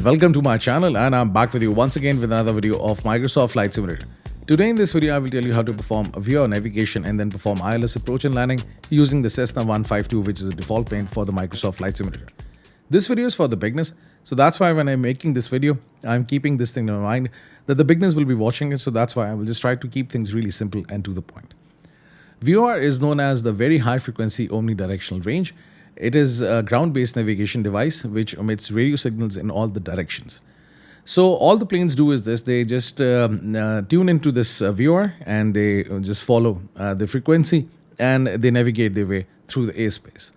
Welcome to my channel, and I'm back with you once again with another video of Microsoft Flight Simulator. Today in this video I will tell you how to perform VOR navigation and then perform ILS approach and landing using the Cessna 152, which is the default plane for the Microsoft Flight Simulator. This video is for the beginners, so that's why when I'm making this video I'm keeping this thing in mind that the beginners will be watching it, so that's why I will just try to keep things really simple and to the point. VOR is known as the Very High Frequency Omnidirectional Range. It is a ground-based navigation device which emits radio signals in all the directions. So all the planes do is this: they just tune into this VOR and they just follow the frequency and they navigate their way through the airspace.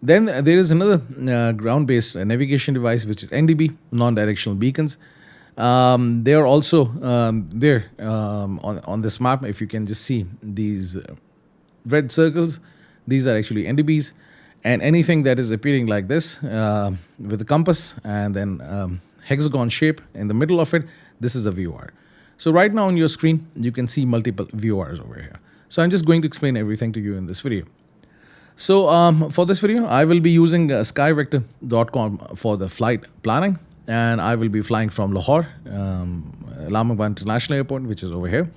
Then there is another ground-based navigation device which is NDB, non-directional beacons. They are also there on this map. If you can just see these red circles, these are actually NDBs, and anything that is appearing like this with a compass and then hexagon shape in the middle of it, this is a VOR. So right now on your screen you can see multiple VORs over here. So I'm just going to explain everything to you in this video. So for this video I will be using skyvector.com for the flight planning, and I will be flying from Lahore, Islamabad International Airport, which is over here,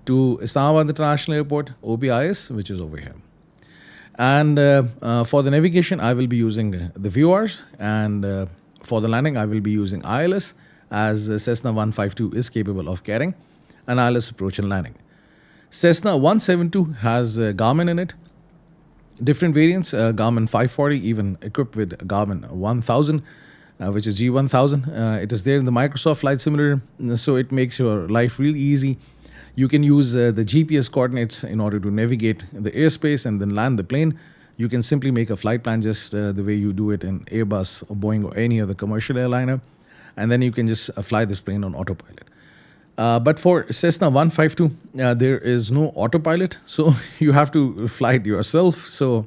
to Islamabad International Airport, OPIS, which is over here. And for the navigation, I will be using the VORs, and for the landing, I will be using ILS, as Cessna 152 is capable of carrying an ILS approach and landing. Cessna 172 has Garmin in it. Different variants, Garmin 540, even equipped with Garmin 1000. Which is G1000. It is there in the Microsoft Flight Simulator, so it makes your life really easy. You can use the GPS coordinates in order to navigate the airspace and then land the plane. You can simply make a flight plan just the way you do it in Airbus or Boeing or any other commercial airliner, and then you can just fly this plane on autopilot. But for Cessna 152, there is no autopilot, so you have to fly it yourself. So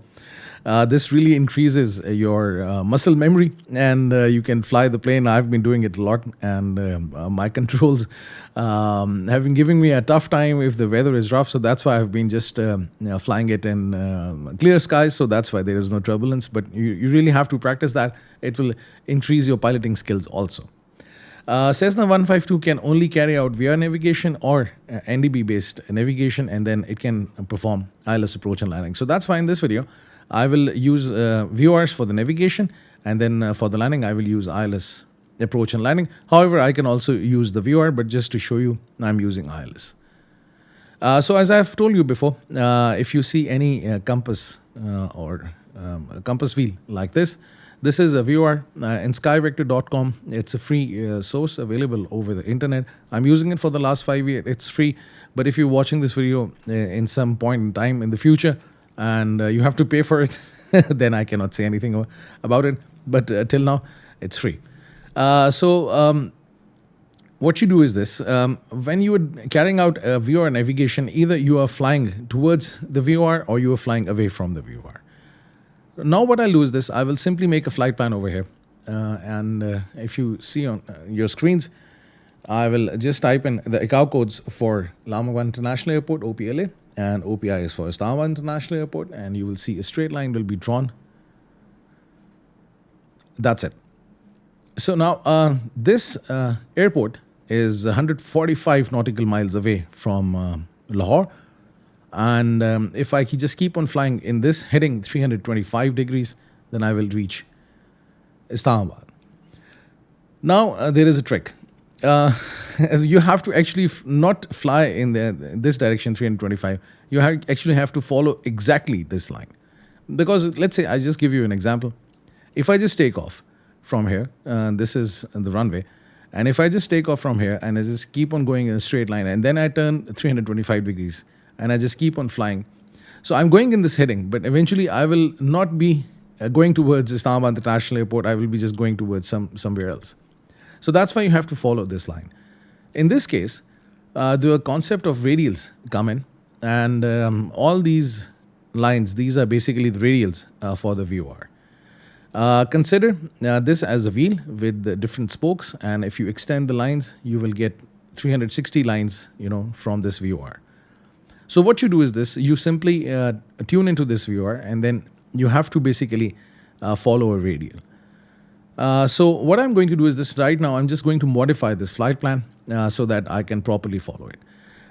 this really increases your muscle memory, and you can fly the plane. I've been doing it a lot, and my controls have been giving me a tough time if the weather is rough. So that's why I've been just flying it in clear skies. So that's why there is no turbulence. But you really have to practice that. It will increase your piloting skills also. Cessna 152 can only carry out VOR navigation or NDB based navigation, and then it can perform ILS approach and landing. So that's why in this video I will use VORs for the navigation, and then for the landing I will use ILS approach and landing. However, I can also use the VOR, but just to show you I'm using ILS. So as I've told you before, if you see any compass or a compass wheel like this is a VOR in skyvector.com. It's a free source available over the internet. I'm using it for the last 5 years. It's free, but if you're watching this video in some point in time in the future and you have to pay for it, then I cannot say anything about it. But till now, it's free. So what you do is this. When you are carrying out a VOR navigation, either you are flying towards the VOR or you are flying away from the VOR. Now what I'll do is this: I will simply make a flight plan over here, and if you see on your screens, I will just type in the ICAO codes for Islamabad International Airport, OPLA, and OPI is for Islamabad International Airport, and you will see a straight line will be drawn. That's it. So now this airport is 145 nautical miles away from Lahore. And if I just keep on flying in this heading 325 degrees, then I will reach Islamabad. Now there is a trick. You have to actually not fly in this direction 325. You actually have to follow exactly this line. Because let's say I just give you an example. If I just take off from here, this is the runway, and if I just take off from here and I just keep on going in a straight line, and then I turn 325 degrees, and I just keep on flying. So I'm going in this heading, but eventually I will not be going towards Islamabad International Airport. I will be just going towards somewhere else. So that's why you have to follow this line. In this case, the concept of radials come in, and all these lines, these are basically the radials for the VOR. Consider this as a wheel with the different spokes, and if you extend the lines, you will get 360 lines, from this VOR. So what you do is this: you simply tune into this VOR, and then you have to basically follow a radial. So what I'm going to do is this right now. I'm just going to modify this flight plan so that I can properly follow it.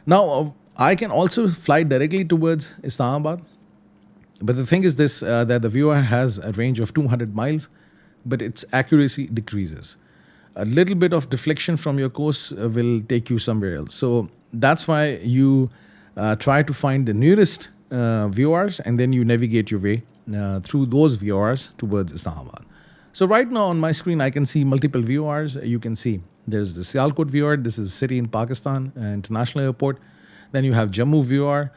Now, I can also fly directly towards Islamabad. But the thing is this, that the viewer has a range of 200 miles, but its accuracy decreases. A little bit of deflection from your course will take you somewhere else. So that's why you try to find the nearest VORs, and then you navigate your way through those VORs towards Islamabad. So right now on my screen, I can see multiple VORs. You can see there's the Sialkot VOR. This is a city in Pakistan, international airport. Then you have Jammu VOR.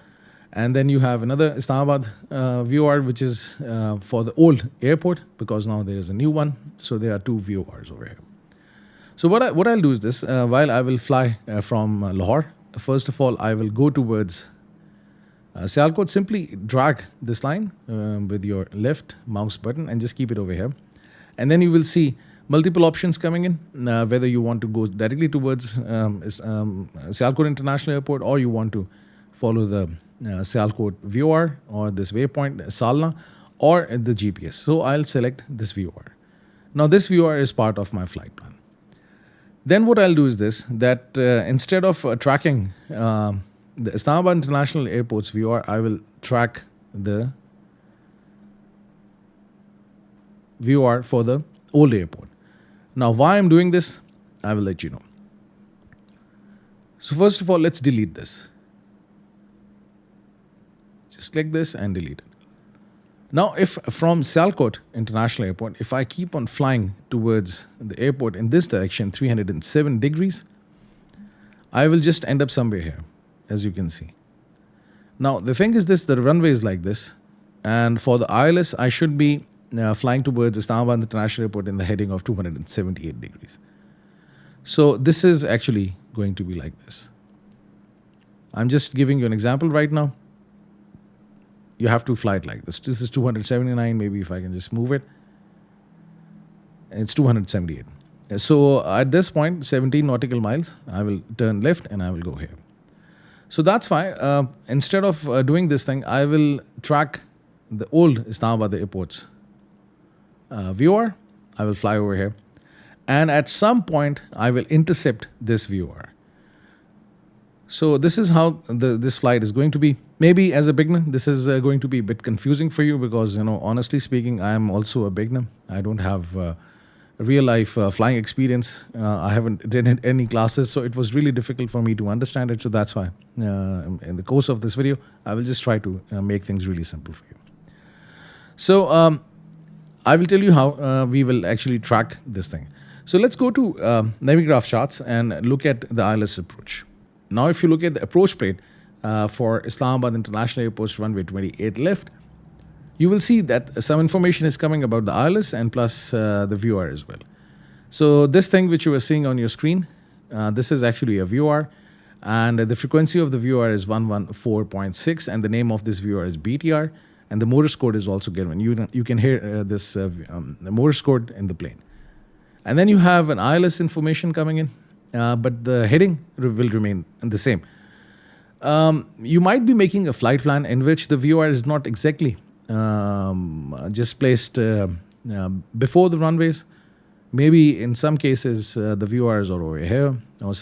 And then you have another Islamabad VOR, which is for the old airport, because now there is a new one. So there are two VORs over here. So what I'll do is this, while I will fly from Lahore, first of all, I will go towards Sialkot. Simply drag this line with your left mouse button and just keep it over here. And then you will see multiple options coming in, whether you want to go directly towards Sialkot International Airport, or you want to follow the Sialkot VOR or this waypoint Salna or the GPS. So I'll select this VOR. Now this VOR is part of my flight plan. Then what I'll do is this, that instead of tracking the Islamabad International Airport's VOR, I will track the VOR for the old airport. Now why I'm doing this, I will let you know. So first of all, let's delete this. Just click this and delete it. Now, if from Sialkot International Airport, if I keep on flying towards the airport in this direction, 307 degrees, I will just end up somewhere here, as you can see. Now, the thing is this, the runway is like this. And for the ILS, I should be flying towards Islamabad International Airport in the heading of 278 degrees. So this is actually going to be like this. I'm just giving you an example right now. You have to fly it like this. This is 279. Maybe if I can just move it. It's 278. So at this point, 17 nautical miles, I will turn left and I will go here. So that's why instead of doing this thing, I will track the old Islamabad airport's VOR. I will fly over here. And at some point, I will intercept this VOR. So this is how this flight is going to be. Maybe as a beginner, this is going to be a bit confusing for you because, honestly speaking, I am also a beginner. I don't have real life flying experience. I haven't done any classes, so it was really difficult for me to understand it. So that's why in the course of this video, I will just try to make things really simple for you. So I will tell you how we will actually track this thing. So let's go to Navigraph charts and look at the ILS approach. Now, if you look at the approach plate for Islamabad International Airport's runway 28 left, you will see that some information is coming about the ILS and plus the VOR as well. So this thing which you are seeing on your screen, this is actually a VOR, and the frequency of the VOR is 114.6, and the name of this VOR is BTR, and the Morse code is also given. You can hear this Morse code in the plane. And then you have an ILS information coming in. But the heading will remain the same. You might be making a flight plan in which the VOR is not exactly just placed before the runways. Maybe in some cases the VORs are over here, or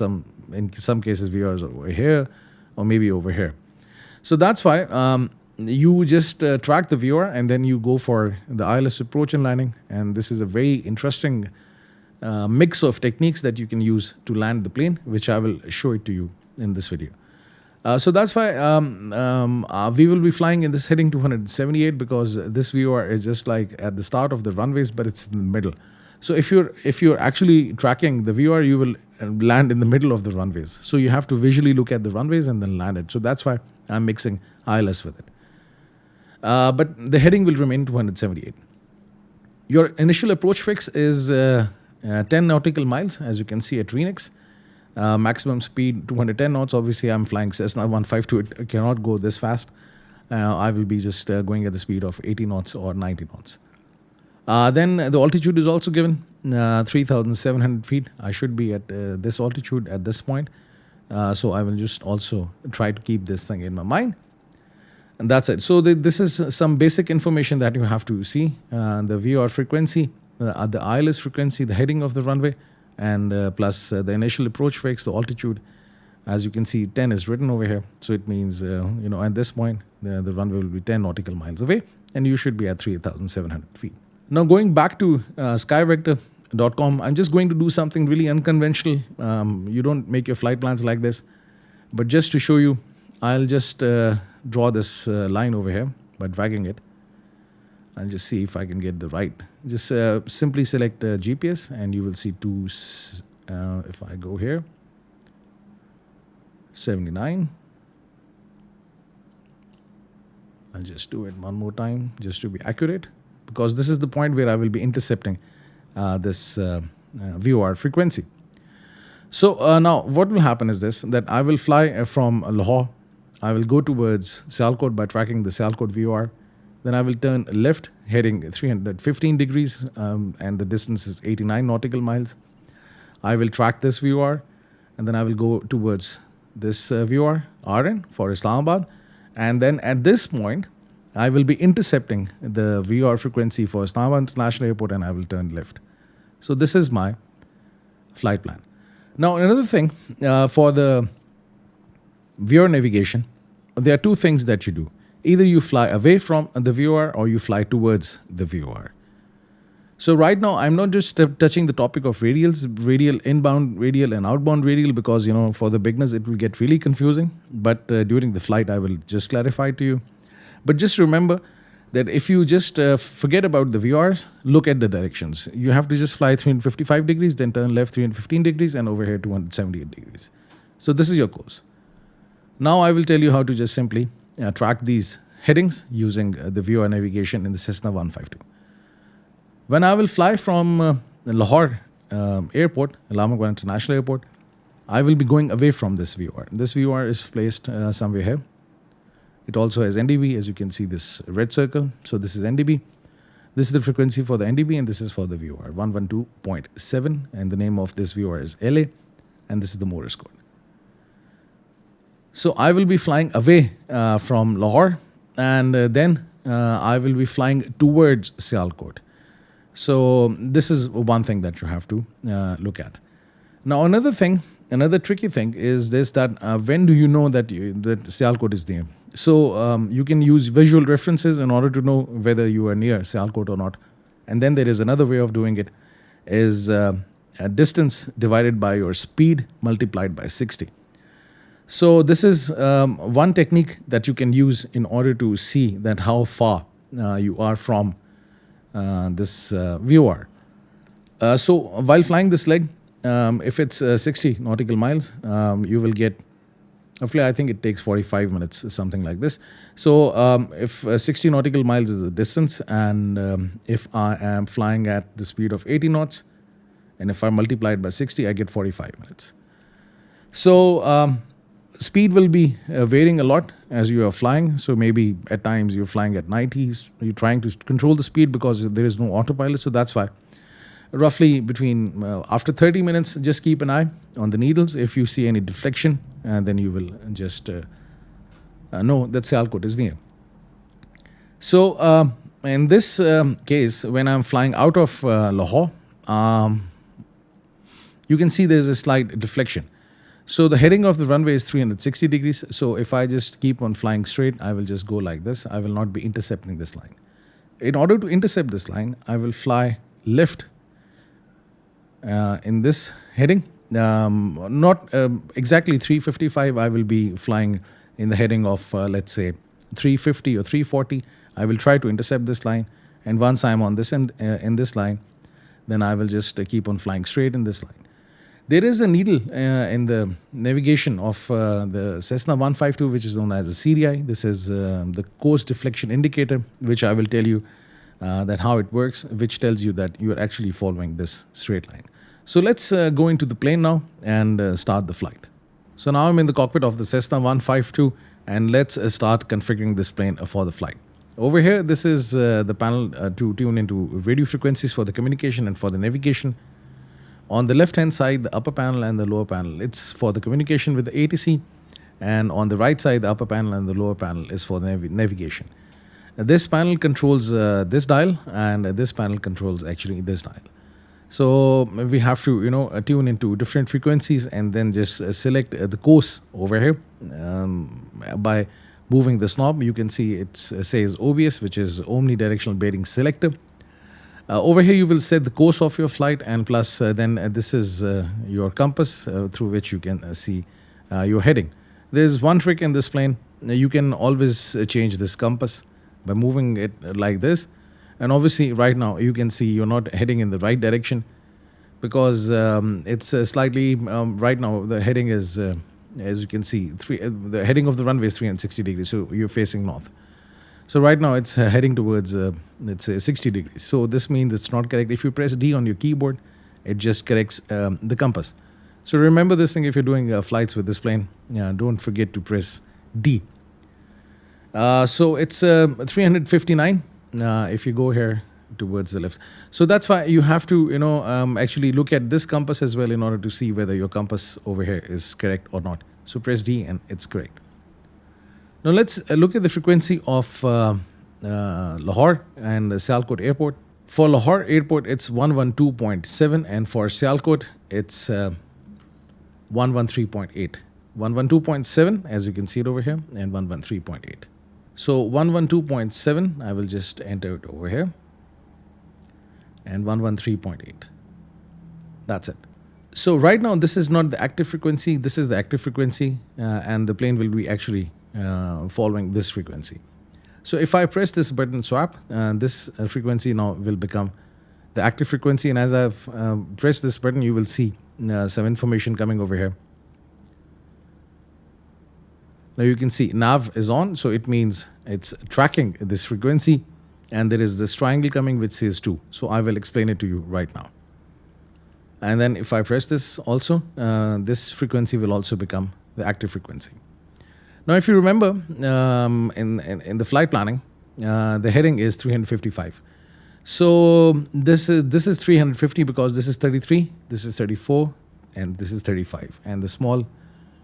in some cases VORs are over here, or maybe over here. So that's why you just track the VOR and then you go for the ILS approach and landing. And this is a very interesting mix of techniques that you can use to land the plane, which I will show it to you in this video. So that's why we will be flying in this heading 278 because this VOR is just like at the start of the runways, but it's in the middle. So if you're actually tracking the VOR, you will land in the middle of the runways. So you have to visually look at the runways and then land it. So that's why I'm mixing ILS with it. But the heading will remain 278. Your initial approach fix is 10 nautical miles, as you can see at Renix. Maximum speed 210 knots. Obviously, I'm flying Cessna 152. It cannot go this fast. I will be just going at the speed of 80 knots or 90 knots. Then the altitude is also given, 3,700 feet. I should be at this altitude at this point. So I will just also try to keep this thing in my mind. And that's it. So this is some basic information that you have to see. The VOR frequency, the ILS frequency, the heading of the runway, and plus the initial approach fix, the altitude. As you can see, 10 is written over here. So it means, at this point, the runway will be 10 nautical miles away, and you should be at 3,700 feet. Now, going back to skyvector.com, I'm just going to do something really unconventional. You don't make your flight plans like this. But just to show you, I'll just draw this line over here by dragging it. I'll just see if I can get the right. Just simply select GPS and you will see if I go here, 79. I'll just do it one more time just to be accurate, because this is the point where I will be intercepting this VOR frequency. So now what will happen is this, that I will fly from Lahore. I will go towards Sialkot by tracking the Sialkot VOR. Then I will turn left heading 315 degrees and the distance is 89 nautical miles. I will track this VOR and then I will go towards this VOR, RN for Islamabad. And then at this point, I will be intercepting the VOR frequency for Islamabad International Airport and I will turn left. So this is my flight plan. Now, another thing, for the VOR navigation, there are two things that you do. Either you fly away from the VOR or you fly towards the VOR. So right now, I'm not just touching the topic of radials, radial inbound radial and outbound radial, because, for the beginners, it will get really confusing. But during the flight, I will just clarify to you. But just remember that if you just forget about the VORs, look at the directions. You have to just fly 355 degrees, then turn left 315 degrees, and over here 278 degrees. So this is your course. Now I will tell you how to just simply track these headings using the VOR navigation in the Cessna 152. When I will fly from Lahore Airport, Islamabad International Airport, I will be going away from this VOR. This VOR is placed somewhere here. It also has NDB, as you can see this red circle. So this is NDB. This is the frequency for the NDB and this is for the VOR, 112.7. And the name of this VOR is LA. And this is the Morse code. So I will be flying away from Lahore and then I will be flying towards Sialkot. So this is one thing that you have to look at. Now another tricky thing is this, that when do you know that Sialkot is there? So you can use visual references in order to know whether you are near Sialkot or not. And then there is another way of doing it, is a distance divided by your speed multiplied by 60. So this is one technique that you can use in order to see that how far you are from this VOR. So while flying this leg, if it's 60 nautical miles, you will get, roughly I think it takes 45 minutes, something like this. So if 60 nautical miles is the distance, and if I am flying at the speed of 80 knots, and if I multiply it by 60, I get 45 minutes. So speed will be varying a lot as you are flying. So maybe at times you're flying at 90s, you're trying to control the speed because there is no autopilot. So that's why roughly between after 30 minutes, just keep an eye on the needles. If you see any deflection, then you will just know that Sialkot is near. So in this case, when I'm flying out of Lahore, you can see there's a slight deflection. So the heading of the runway is 360 degrees. So if I just keep on flying straight, I will just go like this. I will not be intercepting this line. In order to intercept this line, I will fly left in this heading. Not exactly 355. I will be flying in the heading of, let's say, 350 or 340. I will try to intercept this line. And once I'm on this end, in this line, then I will just keep on flying straight in this line. There is a needle in the navigation of the Cessna 152, which is known as a CDI. This is the course deflection indicator, which I will tell you that how it works, which tells you that you are actually following this straight line. So let's go into the plane now and start the flight. So now I'm in the cockpit of the Cessna 152 and let's start configuring this plane for the flight. Over here, this is the panel to tune into radio frequencies for the communication and for the navigation. On the left-hand side, the upper panel and the lower panel, it's for the communication with the ATC. And on the right side, the upper panel and the lower panel is for the navigation. This panel controls this dial, and this panel controls actually this dial. So we have to, tune into different frequencies and then just select the course over here by moving this knob. You can see it says OBS, which is omnidirectional bearing selector. Over here, you will set the course of your flight, and plus then this is your compass through which you can see your heading. There's one trick in this plane. You can always change this compass by moving it like this. And obviously, right now, you can see you're not heading in the right direction because it's slightly, right now, the heading is, as you can see, the heading of the runway is 360 degrees, so you're facing north. So right now, it's heading towards, let's say, 60 degrees. So this means it's not correct. If you press D on your keyboard, it just corrects the compass. So remember this thing if you're doing flights with this plane. Don't forget to press D. So it's 359 if you go here towards the left. So that's why you have to, actually look at this compass as well in order to see whether your compass over here is correct or not. So press D and it's correct. Now let's look at the frequency of Lahore and Sialkot Airport. For Lahore Airport, it's 112.7, and for Sialkot, it's 113.8. 112.7, as you can see it over here, and 113.8. So 112.7, I will just enter it over here, and 113.8. That's it. So right now, this is not the active frequency. This is the active frequency, and the plane will be actually following this frequency. So if I press this button swap, this frequency now will become the active frequency. And as I've pressed this button, you will see some information coming over here. Now you can see nav is on, so it means it's tracking this frequency, and there is this triangle coming which says 2. So I will explain it to you right now. And then if I press this also, this frequency will also become the active frequency. Now if you remember, in the flight planning, the heading is 355. So this is 350 because this is 33, this is 34, and this is 35, and the small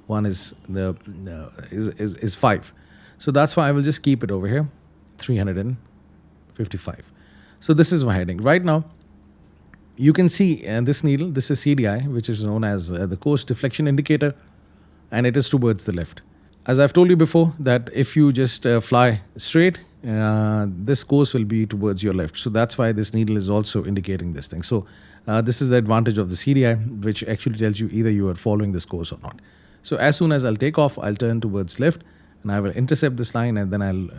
one is is 5. So that's why I will just keep it over here, 355. So this is my heading. Right now, you can see this needle, this is CDI, which is known as the course deflection indicator, and it is towards the left. As I've told you before, that if you just fly straight, this course will be towards your left. So that's why this needle is also indicating this thing. So this is the advantage of the CDI, which actually tells you either you are following this course or not. So as soon as I'll take off, I'll turn towards left, and I will intercept this line, and then I'll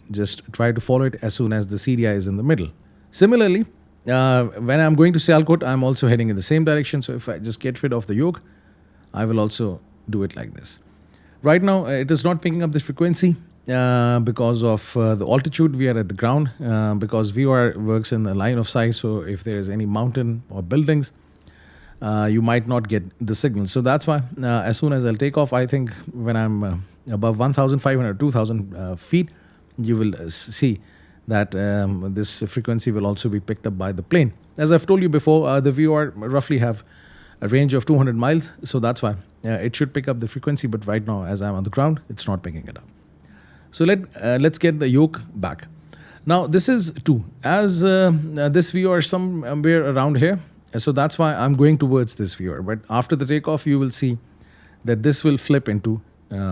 just try to follow it as soon as the CDI is in the middle. Similarly, when I'm going to Sialkot, I'm also heading in the same direction. So if I just get rid of the yoke, I will also do it like this. Right now, it is not picking up the frequency because of the altitude. We are at the ground because VOR works in the line of sight. So if there is any mountain or buildings, you might not get the signal. So that's why as soon as I'll take off, I think when I'm above 1,500, 2,000 feet, you will see that this frequency will also be picked up by the plane. As I've told you before, the VOR roughly have a range of 200 miles. So that's why it should pick up the frequency. But right now, as I'm on the ground, it's not picking it up. So let's get the yoke back. Now, this is 2. As this VOR somewhere around here. So that's why I'm going towards this VOR. But after the takeoff, you will see that this will flip into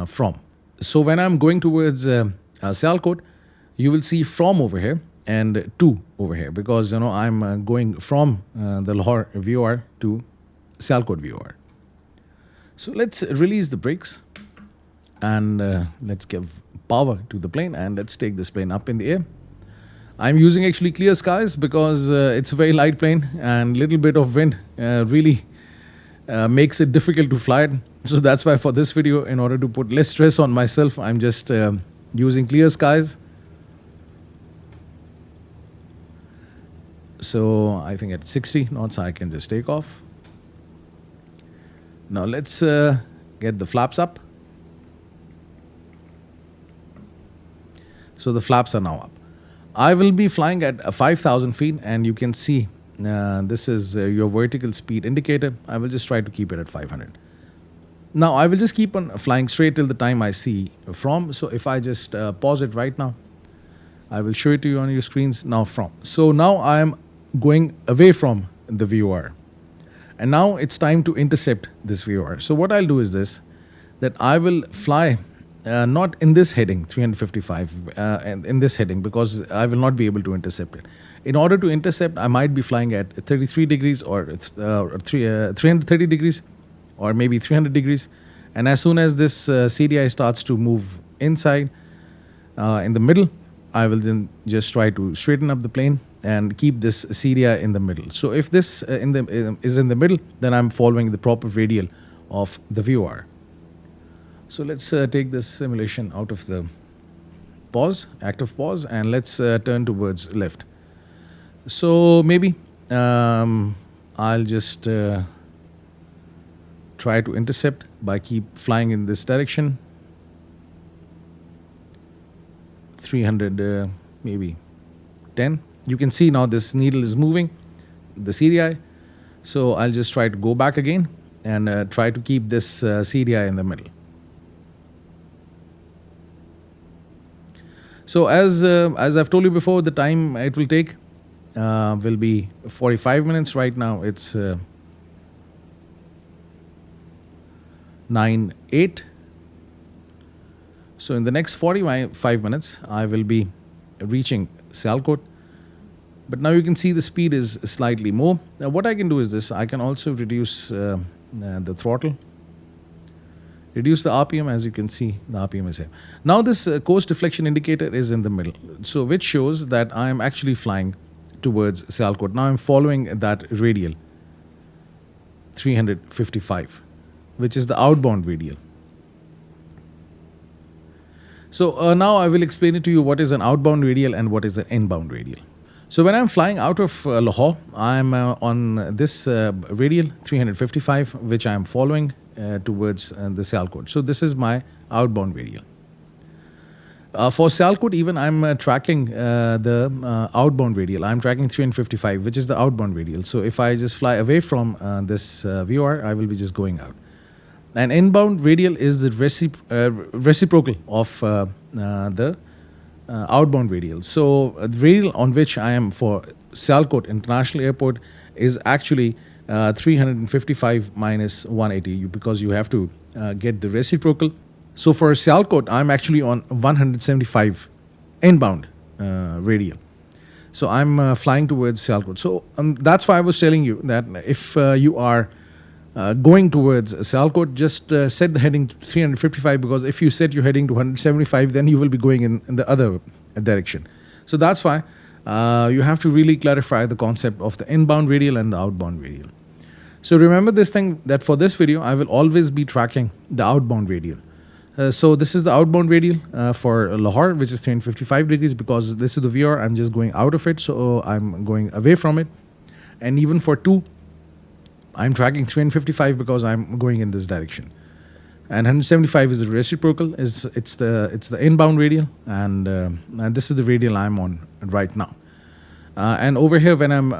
from. So when I'm going towards Sialkot, you will see from over here and to over here, because I'm going from the Lahore VOR to Sialkot VOR. So let's release the brakes and let's give power to the plane, and let's take this plane up in the air. I'm using actually clear skies because it's a very light plane, and little bit of wind really makes it difficult to fly it. So that's why for this video, in order to put less stress on myself, I'm just using clear skies. So I think at 60 knots, I can just take off. Now let's get the flaps up. So the flaps are now up. I will be flying at 5,000 feet, and you can see this is your vertical speed indicator. I will just try to keep it at 500. Now I will just keep on flying straight till the time I see from. So if I just pause it right now, I will show it to you on your screens now from. So now I am going away from the VOR. And now it's time to intercept this VOR. So what I'll do is this, that I will fly not in this heading 355 and in this heading, because I will not be able to intercept it. In order to intercept, I might be flying at 33 degrees or 330 degrees or maybe 300 degrees. And as soon as this CDI starts to move inside in the middle, I will then just try to straighten up the plane and keep this CDI in the middle. So if this is in the middle, then I'm following the proper radial of the VOR. So let's take this simulation out of the pause, active pause, and let's turn towards left. So maybe I'll just try to intercept by keep flying in this direction. 300, maybe 10. You can see now this needle is moving, the CDI. So I'll just try to go back again and try to keep this CDI in the middle. So as I've told you before, the time it will take will be 45 minutes. Right now it's 9:08. So in the next 45 minutes, I will be reaching Sialkot. But now you can see the speed is slightly more. Now what I can do is this. I can also reduce the throttle. Reduce the RPM. As you can see, the RPM is here. Now this course deflection indicator is in the middle. So which shows that I am actually flying towards Sialkot. Now I'm following that radial 355, which is the outbound radial. So now I will explain it to you what is an outbound radial and what is an inbound radial. So when I'm flying out of Lahore, I'm on this radial 355, which I'm following towards the Sialkot. So this is my outbound radial. For Sialkot, even I'm tracking the outbound radial. I'm tracking 355, which is the outbound radial. So if I just fly away from this VOR, I will be just going out. An inbound radial is the reciprocal of the outbound radial. So the radial on which I am for Sialkot International Airport is actually 355 minus 180, because you have to get the reciprocal. So for Sialkot, I'm actually on 175 inbound radial. So I'm flying towards Sialkot. So that's why I was telling you that if you are going towards Sialkot, just set the heading to 355, because if you set your heading to 175, then you will be going in the other direction. So that's why you have to really clarify the concept of the inbound radial and the outbound radial. So remember this thing, that for this video, I will always be tracking the outbound radial. So this is the outbound radial for Lahore, which is 355 degrees, because this is the VOR. I'm just going out of it, so I'm going away from it. And even for 2, I'm tracking 355 because I'm going in this direction. And 175 is the reciprocal. It's the inbound radial, and this is the radial I'm on right now. And over here, when I'm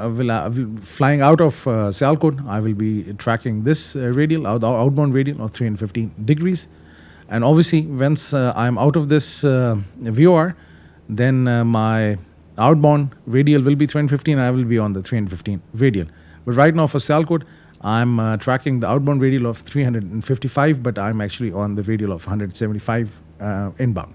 flying out of Sialkot, I will be tracking this radial, outbound radial of 315 degrees. And obviously, once I'm out of this VOR, then my outbound radial will be 315. I will be on the 315 radial. But right now for Sialkot, I'm tracking the outbound radial of 355, but I'm actually on the radial of 175 inbound.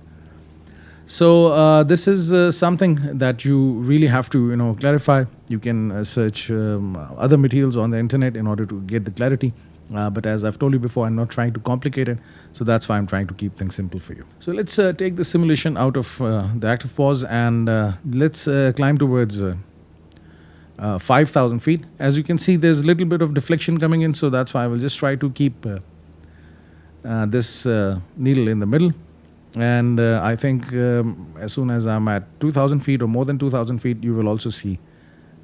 So this is something that you really have to clarify. You can search other materials on the internet in order to get the clarity. But as I've told you before, I'm not trying to complicate it. So that's why I'm trying to keep things simple for you. So let's take the simulation out of the active pause, and let's climb towards 5,000 feet. As you can see, there's a little bit of deflection coming in. So that's why I will just try to keep this needle in the middle. And I think as soon as I'm at 2,000 feet or more than 2,000 feet, you will also see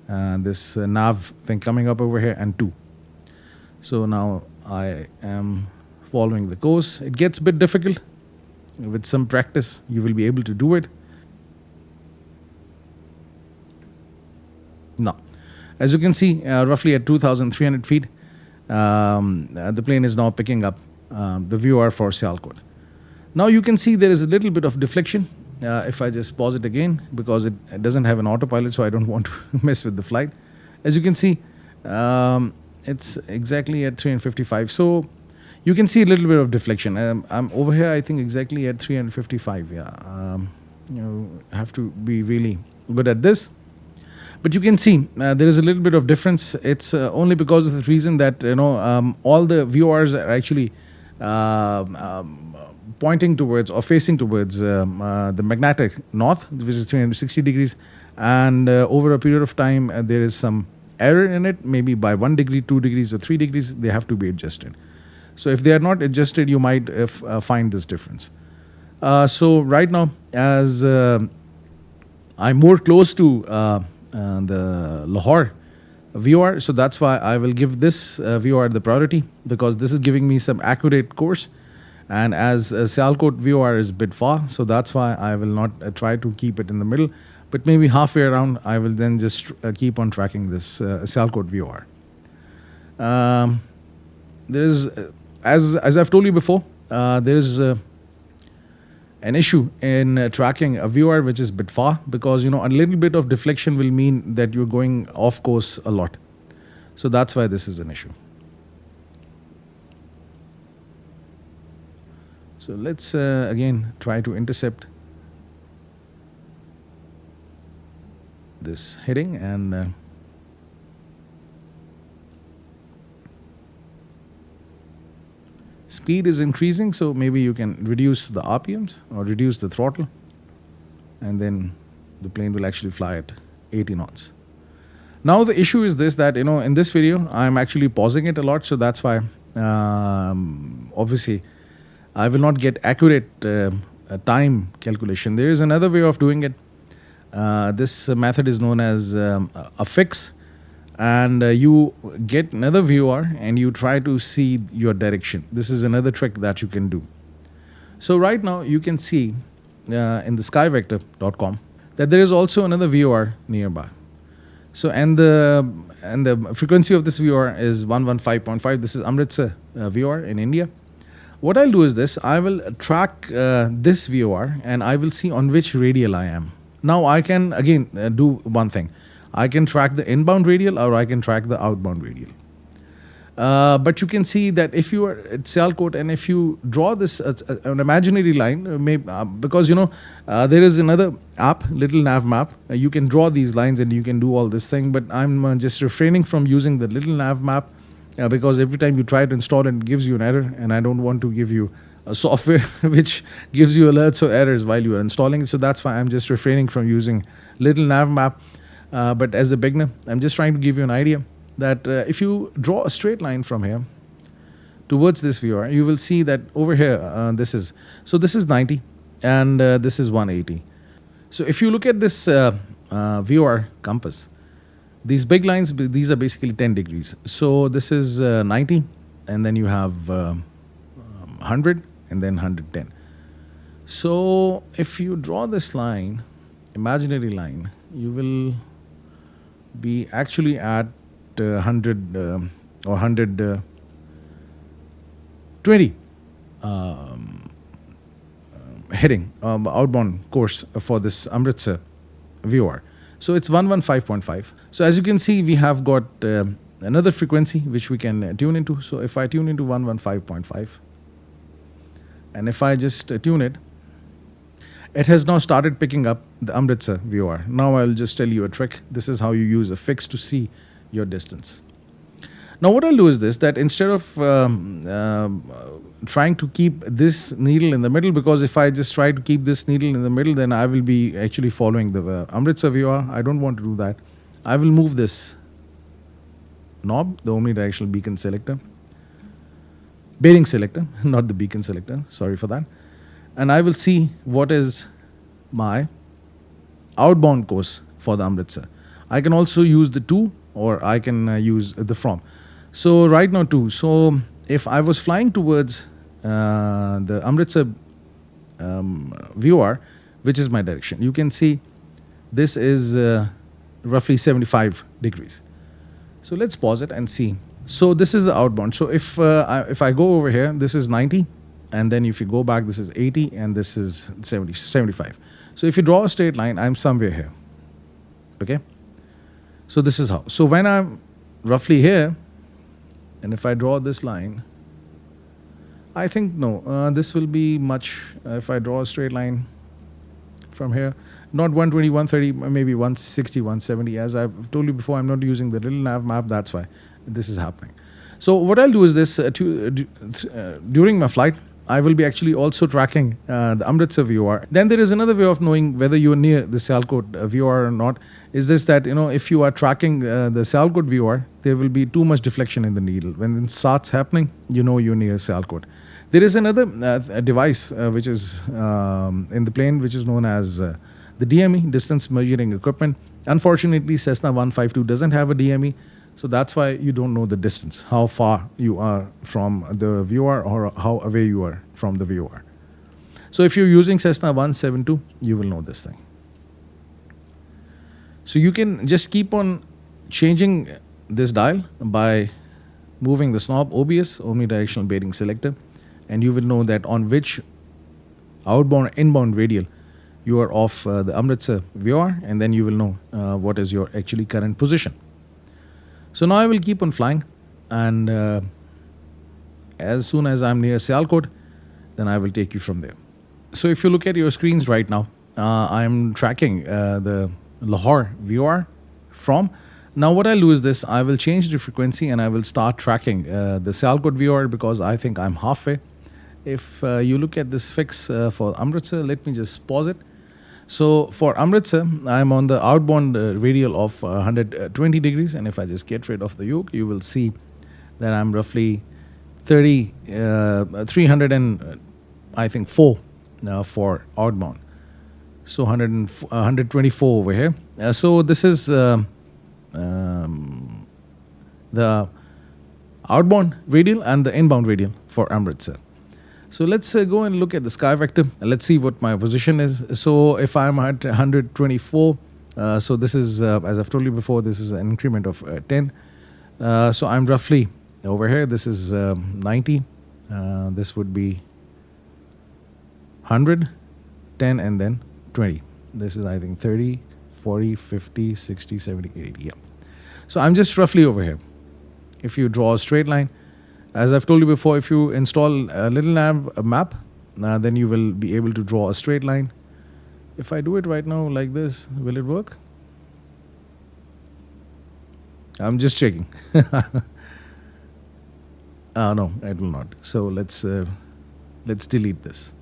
this nav thing coming up over here, and 2. So now I am following the course. It gets a bit difficult. With some practice, you will be able to do it. Now, as you can see, roughly at 2,300 feet, the plane is now picking up the VOR for Sialkot. Now you can see there is a little bit of deflection. If I just pause it again, because it doesn't have an autopilot, so I don't want to mess with the flight. As you can see, it's exactly at 355. So you can see a little bit of deflection. I'm over here, I think, exactly at 355. Yeah, have to be really good at this. But you can see there is a little bit of difference. It's only because of the reason that all the VORs are actually pointing towards or facing towards the magnetic north, which is 360 degrees. And over a period of time, there is some error in it, maybe by 1 degree, 2 degrees, or 3 degrees. They have to be adjusted. So if they are not adjusted, you might find this difference. So right now, as I'm more close to the Lahore VOR, so that's why I will give this VOR the priority, because this is giving me some accurate course. And as Sialkot VOR is a bit far, so that's why I will not try to keep it in the middle. But maybe halfway around, I will then just keep on tracking this Sialkot VOR. There is, as I've told you before, there is an issue in tracking a VOR which is a bit far, because a little bit of deflection will mean that you're going off course a lot. So that's why this is an issue. So let's again try to intercept this heading, and speed is increasing, so maybe you can reduce the RPMs or reduce the throttle, and then the plane will actually fly at 80 knots. Now the issue is this, that in this video I'm actually pausing it a lot, so that's why obviously I will not get accurate time calculation. There is another way of doing it. This method is known as a fix, and you get another VOR and you try to see your direction. This is another trick that you can do. So right now you can see in the skyvector.com that there is also another VOR nearby. So and the frequency of this VOR is 115.5. This is Amritsar VOR in India. What I'll do is this: I will track this VOR and I will see on which radial I am. Now I can again do one thing. I can track the inbound radial, or I can track the outbound radial. But you can see that if you are at Sialkot and if you draw this an imaginary line, because there is another app, Little Nav Map. You can draw these lines and you can do all this thing. But I'm just refraining from using the Little Nav Map because every time you try to install it, it gives you an error, and I don't want to give you a software which gives you alerts or errors while you are installing it. So that's why I'm just refraining from using Little Nav Map. But as a beginner, I'm just trying to give you an idea that if you draw a straight line from here towards this VOR, you will see that over here, this is 90 and this is 180. So if you look at this VOR compass, these big lines, these are basically 10 degrees. So this is 90, and then you have 100, and then 110. So if you draw this line, imaginary line, you will be actually at 100 or 120 heading outbound course for this Amritsar VOR. So it's 115.5. So as you can see, we have got another frequency which we can tune into. So if I tune into 115.5, and if I just tune it, it has now started picking up the Amritsar VOR. Now I'll just tell you a trick. This is how you use a fix to see your distance. Now what I'll do is this, that instead of trying to keep this needle in the middle, because if I just try to keep this needle in the middle, then I will be actually following the Amritsar VOR. I don't want to do that. I will move this knob, the omnidirectional beacon selector, bearing selector, not the beacon selector, sorry for that. And I will see what is my outbound course for the Amritsar. I can also use the to, or I can use the from. So right now to. So if I was flying towards the Amritsar VOR, which is my direction, you can see this is roughly 75 degrees. So let's pause it and see So this is the outbound. So if I go over here, this is 90, and then if you go back, this is 80, and this is 70, 75. So if you draw a straight line, I'm somewhere here. Okay. So this is how. So when I'm roughly here, and if I draw this line, I think no, this will be much. If I draw a straight line from here, not 120, 130, maybe 160, 170. As I've told you before, I'm not using the little nav map. That's why this is happening. So what I'll do is this, during my flight, I will be actually also tracking the Amritsar VOR. Then there is another way of knowing whether you're near the Sialkot VOR or not. Is this that, if you are tracking the Sialkot VOR, there will be too much deflection in the needle. When it starts happening, you know you're near Sialkot. There is another device which is in the plane, which is known as the DME, Distance Measuring Equipment. Unfortunately, Cessna 152 doesn't have a DME. So that's why you don't know the distance, how far you are from the VOR or how away you are from the VOR. So if you're using Cessna 172, you will know this thing. So you can just keep on changing this dial by moving this knob, OBS, omnidirectional bearing selector, and you will know that on which outbound, inbound radial you are off the Amritsar VOR, and then you will know what is your actually current position. So now I will keep on flying, and as soon as I'm near Sialkot, then I will take you from there. So if you look at your screens right now, I'm tracking the Lahore VOR from. Now what I'll do is this, I will change the frequency and I will start tracking the Sialkot VOR because I think I'm halfway. If you look at this fix for Amritsar, let me just pause it. So for Amritsar, I'm on the outbound radial of 120 degrees, and if I just get rid of the yoke, you will see that I'm roughly 300 and I think 4 for outbound. So 124 over here. So this is the outbound radial and the inbound radial for Amritsar. So let's go and look at the sky vector. Let's see what my position is. So if I'm at 124, so this is, as I've told you before, this is an increment of 10. So I'm roughly over here. This is 90. This would be 100, 10, and then 20. This is, I think, 30, 40, 50, 60, 70, 80. Yeah. So I'm just roughly over here. If you draw a straight line, as I've told you before, if you install a little nav map, then you will be able to draw a straight line. If I do it right now like this, will it work? I'm just checking. No, it will not. So let's delete this.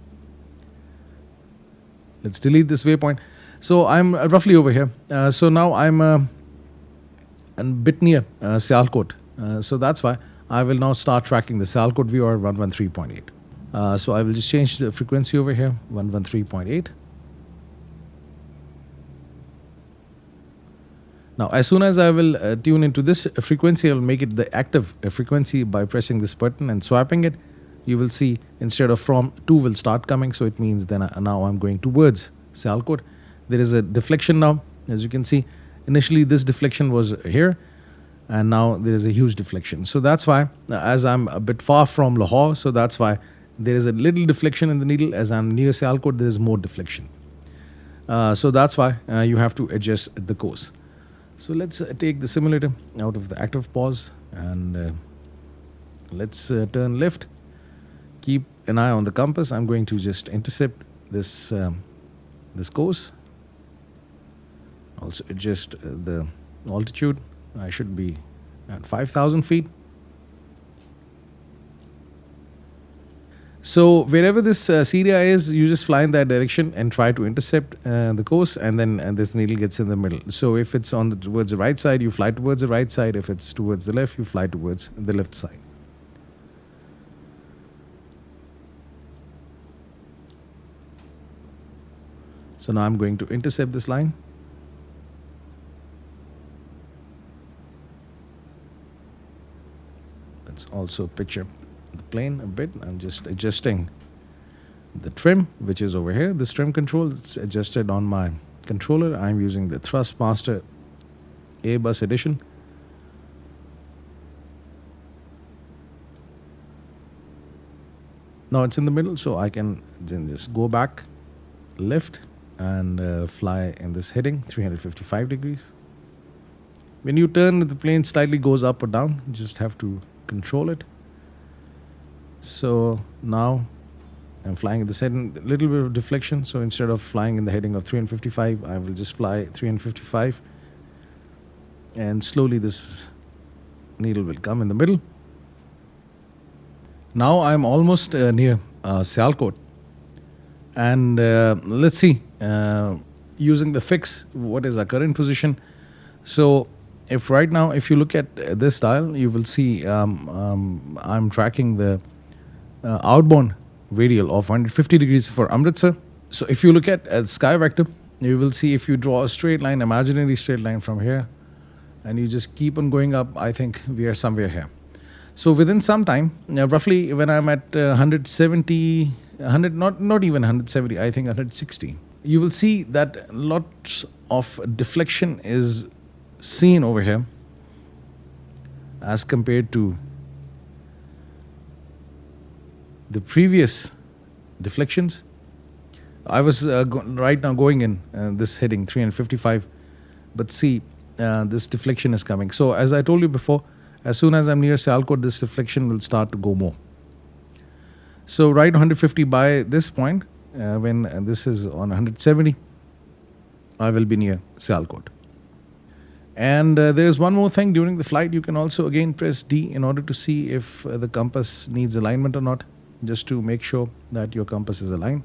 Let's delete this waypoint. So I'm roughly over here. So now I'm a bit near Sialkot. So that's why I will now start tracking the Sialkot VOR 113.8. So I will just change the frequency over here, 113.8. Now, as soon as I will tune into this frequency, I will make it the active frequency by pressing this button and swapping it. You will see instead of from, 2 will start coming. So it means then now I'm going towards Sialkot. There is a deflection now, as you can see. Initially, this deflection was here, and now there is a huge deflection. So that's why, as I'm a bit far from Lahore, so that's why there is a little deflection in the needle. As I'm near Sialkot, there is more deflection. So that's why you have to adjust the course. So let's take the simulator out of the active pause, and let's turn left. Keep an eye on the compass. I'm going to just intercept this this course. Also adjust the altitude. I should be at 5,000 feet. So wherever this Syria is, you just fly in that direction and try to intercept the course, and then this needle gets in the middle. So if it's towards the right side, you fly towards the right side. If it's towards the left, you fly towards the left side. So now I'm going to intercept this line. Let's also picture the plane a bit. I'm just adjusting the trim, which is over here. This trim control, it's adjusted on my controller. I'm using the Thrustmaster Airbus edition. Now it's in the middle, so I can then just go back, lift, and fly in this heading 355 degrees. When you turn, the plane slightly goes up or down. You just have to control it. So now I'm flying in this heading, a little bit of deflection. So instead of flying in the heading of 355, I will just fly 355. And slowly this needle will come in the middle. Now I'm almost near Sialkot. And let's see, using the fix, what is our current position. So if right now, if you look at this dial, you will see I'm tracking the outbound radial of 150 degrees for Amritsar. So if you look at sky vector, you will see if you draw a straight line, imaginary straight line from here, and you just keep on going up, I think we are somewhere here. So within some time, roughly when I'm at 170, 100, not even 170, I think 160, you will see that lots of deflection is seen over here as compared to the previous deflections. I was right now going in this heading 355, but see this deflection is coming. So as I told you before, as soon as I'm near Sialkot, this deflection will start to go more. So right 150 by this point, when this is on 170, I will be near Sialkot. And there's one more thing. During the flight, you can also again press D in order to see if the compass needs alignment or not, just to make sure that your compass is aligned.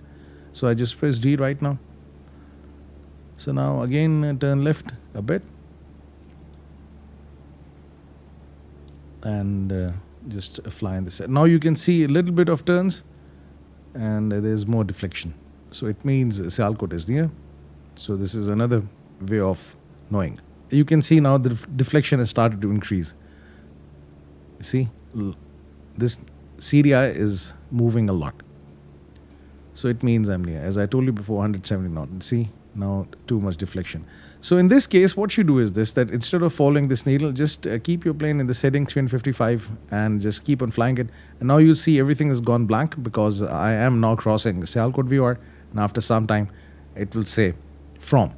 So I just press D right now. So now again turn left a bit. And just fly in this. Now you can see a little bit of turns, and there's more deflection. So it means Sialkot is near. So this is another way of knowing. You can see now the deflection has started to increase. See, this CDI is moving a lot. So it means I'm near. As I told you before, 170 knots. See, now too much deflection. So in this case, what you do is this, that instead of following this needle, just keep your plane in the heading 355 and just keep on flying it. And now you see everything has gone blank because I am now crossing Sialkot VOR, and after some time it will say from.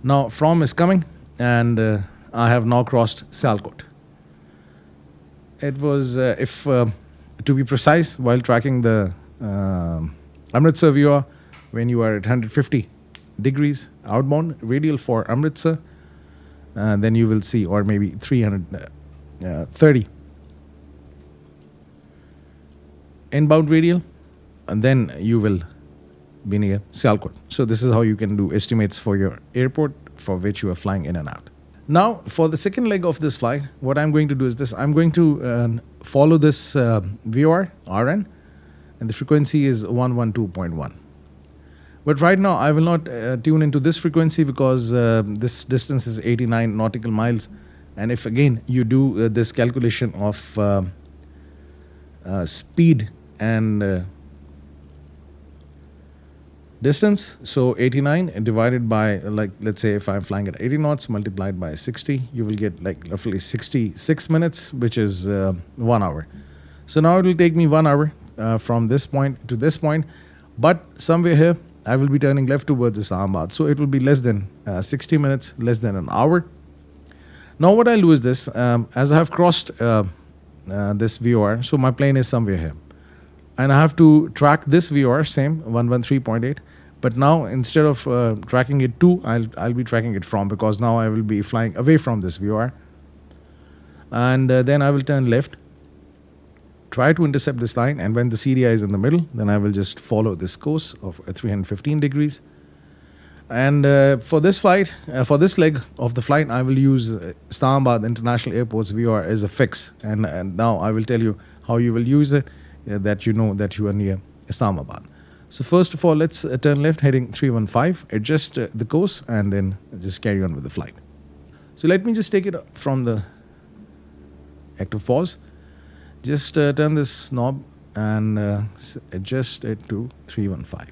Now from is coming, and I have now crossed Sialkot. It was, to be precise, while tracking the Amritsar VOR, when you are at 150 degrees outbound radial for Amritsar, then you will see, or maybe 330 inbound radial, and then you will be near Sialkot. So this is how you can do estimates for your airport for which you are flying in and out. Now for the second leg of this flight, what I'm going to do is this. I'm going to follow this VOR RN, and the frequency is 112.1. But right now, I will not tune into this frequency because this distance is 89 nautical miles. And if again you do this calculation of speed and distance, so 89 divided by, like, let's say if I'm flying at 80 knots multiplied by 60, you will get like roughly 66 minutes, which is 1 hour. So now it will take me 1 hour from this point to this point. But somewhere here, I will be turning left towards Islamabad. So it will be less than 60 minutes, less than an hour. Now what I'll do is this, as I have crossed this VOR, so my plane is somewhere here. And I have to track this VOR, same, 113.8. But now instead of tracking it to, I'll be tracking it from, because now I will be flying away from this VOR. And then I will turn left, try to intercept this line, and when the CDI is in the middle, then I will just follow this course of 315 degrees. And for this flight, for this leg of the flight, I will use Islamabad International Airport's VOR as a fix. And now I will tell you how you will use it, that you know that you are near Islamabad. So first of all, let's turn left heading 315, adjust the course, and then just carry on with the flight. So let me just take it from the active pause. Just turn this knob and adjust it to 315.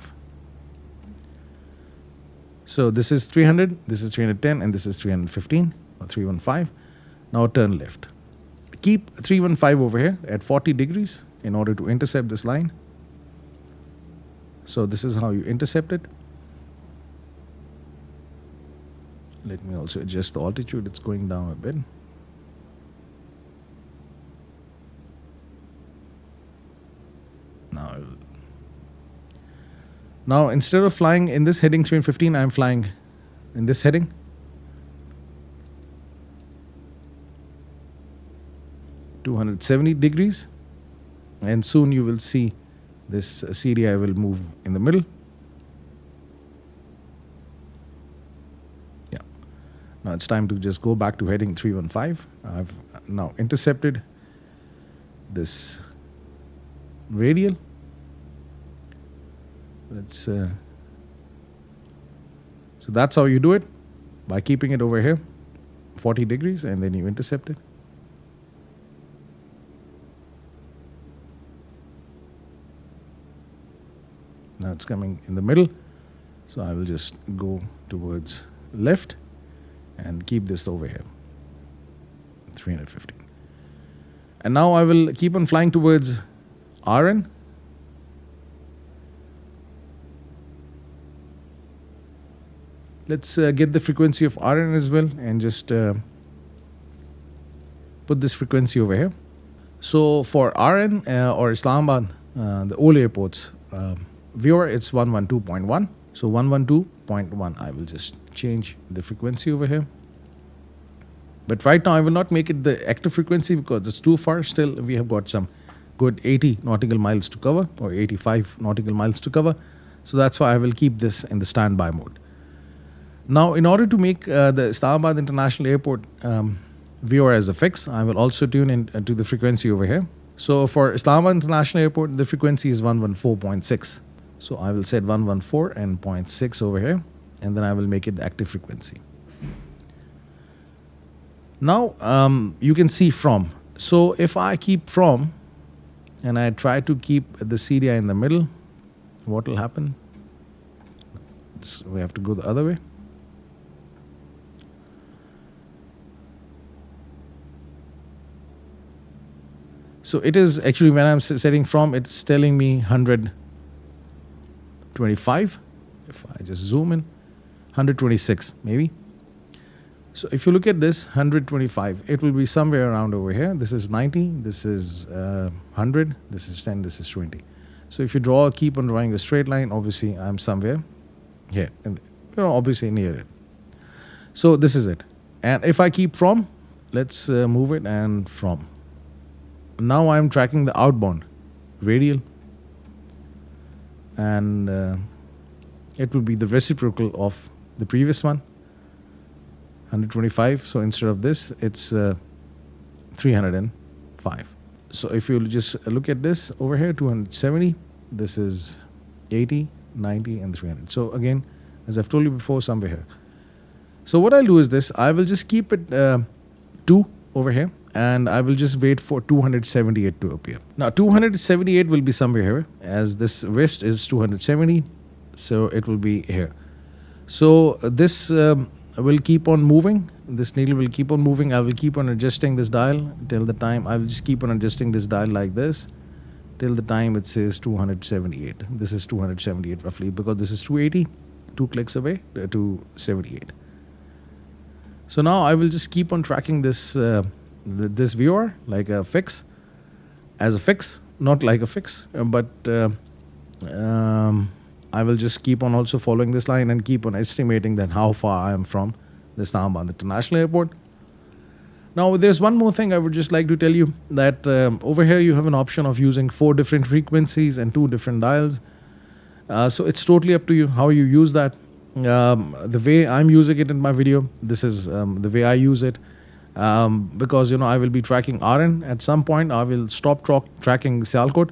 So this is 300, this is 310, and this is 315 or 315. Now turn left. Keep 315 over here at 40 degrees in order to intercept this line. So this is how you intercept it. Let me also adjust the altitude. It's going down a bit. Now instead of flying in this heading 315, I'm flying in this heading. (270°), and soon you will see this CDI will move in the middle. Yeah. Now it's time to just go back to heading 315. I've now intercepted this radial. So that's how you do it, by keeping it over here 40 degrees, and then you intercept it. Now it's coming in the middle, so I will just go towards left and keep this over here 315. And now I will keep on flying towards RN. Let's get the frequency of RN as well, and just put this frequency over here. So for RN or Islamabad, the old airports, VOR, it's 112.1. So 112.1, I will just change the frequency over here. But right now I will not make it the active frequency because it's too far. Still, we have got some good 80 nautical miles to cover, or 85 nautical miles to cover. So that's why I will keep this in the standby mode. Now, in order to make the Islamabad International Airport VOR as a fix, I will also tune in to the frequency over here. So for Islamabad International Airport, the frequency is 114.6. So I will set 114 and 0.6 over here, and then I will make it the active frequency. Now you can see from. So if I keep from and I try to keep the CDI in the middle, what will happen? We have to go the other way. So it is actually, when I'm setting from, it's telling me 125. If I just zoom in, 126 maybe. So if you look at this 125, it will be somewhere around over here. This is 90, this is 100, this is 10, this is 20. So if you keep on drawing a straight line, obviously I'm somewhere here, and obviously near it. So this is it. And if I keep from, let's move it and from. Now I'm tracking the outbound radial, and it will be the reciprocal of the previous one, 125. So instead of this, it's 305. So if you just look at this over here, 270, this is 80, 90, and 300. So again, as I've told you before, somewhere here. So what I'll do is this, I will just keep it 2 over here, and I will just wait for 278 to appear. Now 278 will be somewhere here, as this west is 270, so it will be here. So this will keep on moving. This needle will keep on moving. I will keep on adjusting this dial till the time, I will just keep on adjusting this dial like this till the time it says 278. This is 278 roughly, because this is 280, 2 clicks away to 78. So now I will just keep on tracking this this VOR like a fix, as a fix, not like a fix, but I will just keep on also following this line and keep on estimating that how far I am from the Islamabad International Airport. Now there's one more thing I would just like to tell you, that over here you have an option of using 4 different frequencies and 2 different dials. So it's totally up to you how you use that. The way I'm using it in my video, this is the way I use it. Because I will be tracking RN. At some point I will stop tracking Sialkot,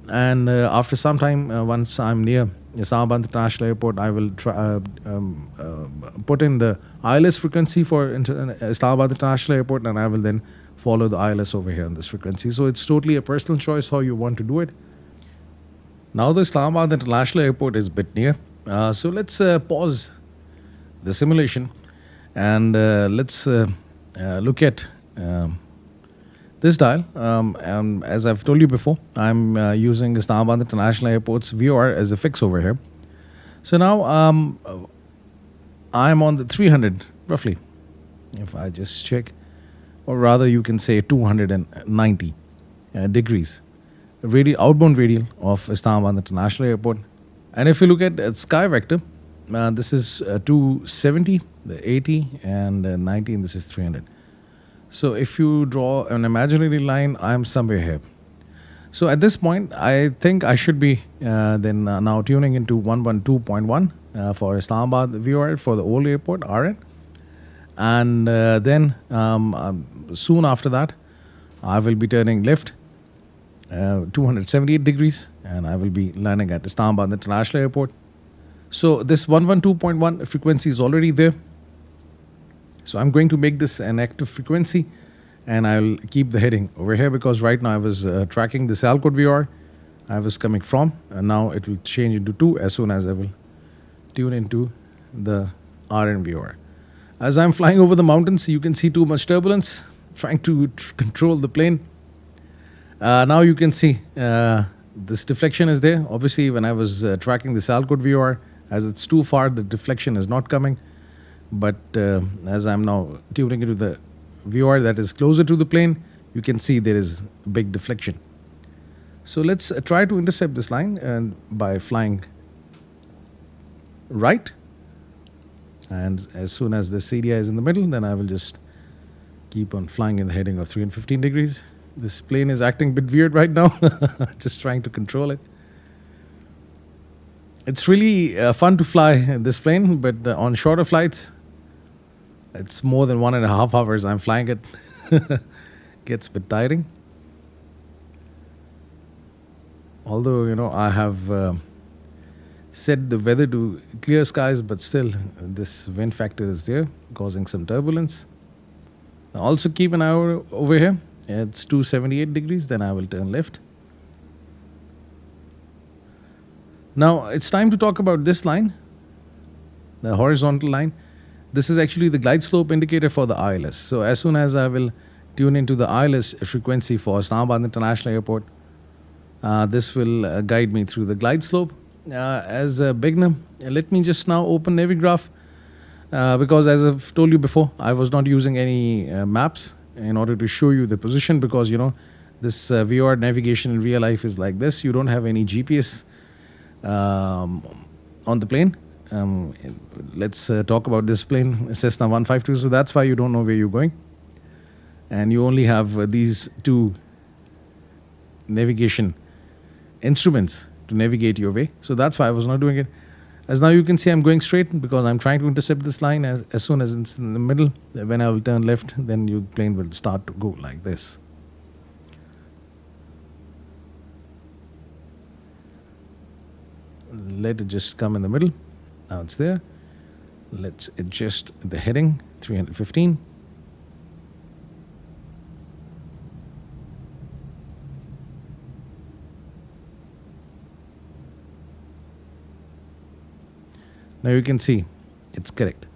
and after some time, once I'm near Islamabad International Airport, I will put in the ILS frequency for Islamabad International Airport, and I will then follow the ILS over here on this frequency. So it's totally a personal choice how you want to do it. Now the Islamabad International Airport is a bit near, so let's pause the simulation, and let's look at This dial, as I've told you before, I'm using Islamabad International Airport's VOR as a fix over here. So now I'm on the 300 roughly, if I just check, or rather you can say 290 degrees outbound radial of Islamabad International Airport. And if you look at sky vector, this is 270, the 80, and 90, and this is 300. So if you draw an imaginary line, I'm somewhere here. So at this point, I think I should be now tuning into 112.1 for Islamabad VOR for the old airport, RN. And then soon after that, I will be turning left 278 degrees, and I will be landing at Islamabad International Airport. So this 112.1 frequency is already there. So I'm going to make this an active frequency, and I'll keep the heading over here because right now I was tracking the Salcode VOR I was coming from, and now it will change into 2 as soon as I will tune into the RN VOR. As I'm flying over the mountains, you can see too much turbulence, trying to control the plane. Now you can see this deflection is there. Obviously, when I was tracking the Salcode VOR, as it's too far, the deflection is not coming. But as I'm now tuning into the VOR that is closer to the plane, you can see there is a big deflection. So let's try to intercept this line and by flying right. And as soon as the CDI is in the middle, then I will just keep on flying in the heading of 315 degrees. This plane is acting a bit weird right now. Just trying to control it. It's really fun to fly this plane, but on shorter flights, it's more than 1.5 hours I'm flying it. Gets a bit tiring. Although, I have set the weather to clear skies, but still this wind factor is there, causing some turbulence. Also keep an eye over here. It's 278 degrees, then I will turn left. Now it's time to talk about this line, the horizontal line. This is actually the glide slope indicator for the ILS. So as soon as I will tune into the ILS frequency for Islamabad International Airport, this will guide me through the glide slope. As a beginner, let me just now open Navigraph because as I've told you before, I was not using any maps in order to show you the position because, this VOR navigation in real life is like this. You don't have any GPS on the plane. Let's talk about this plane, Cessna 152. So that's why you don't know where you're going. And you only have these two navigation instruments to navigate your way. So that's why I was not doing it. As now you can see I'm going straight because I'm trying to intercept this line. As soon as it's in the middle, when I will turn left, then your plane will start to go like this. Let it just come in the middle. Now it's there. Let's adjust the heading, 315. Now you can see it's correct.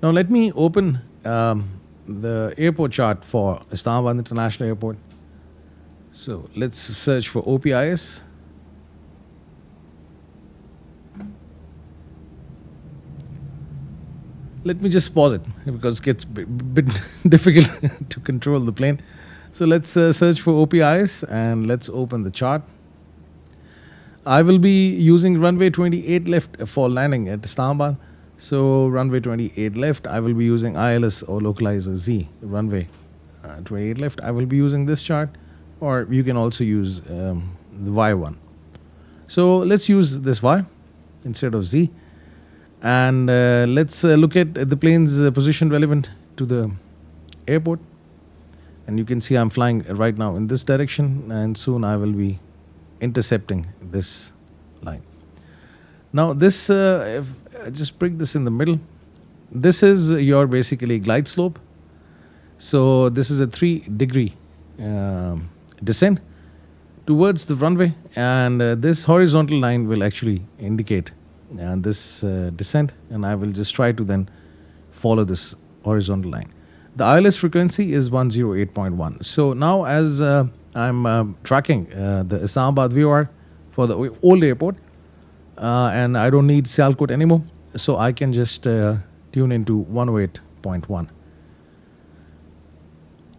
Now let me open the airport chart for Islamabad International Airport. So let's search for OPIS. Let me just pause it because it gets a bit difficult to control the plane. So let's search for OPIS and let's open the chart. I will be using runway 28 left for landing at Islamabad. So runway 28 left, I will be using ILS or localizer Z. Runway 28 left, I will be using this chart, or you can also use the Y one. So let's use this Y instead of Z. And let's look at the plane's position relevant to the airport. And you can see I'm flying right now in this direction, and soon I will be intercepting this line. Now this, if I just bring this in the middle, this is your basically glide slope. So this is a 3-degree descent towards the runway, and this horizontal line will actually indicate this descent, and I will just try to then follow this horizontal line. The ILS frequency is 108.1. So now as I'm tracking the Islamabad VOR for the old airport, and I don't need Sialkot anymore, so I can just tune into 108.1.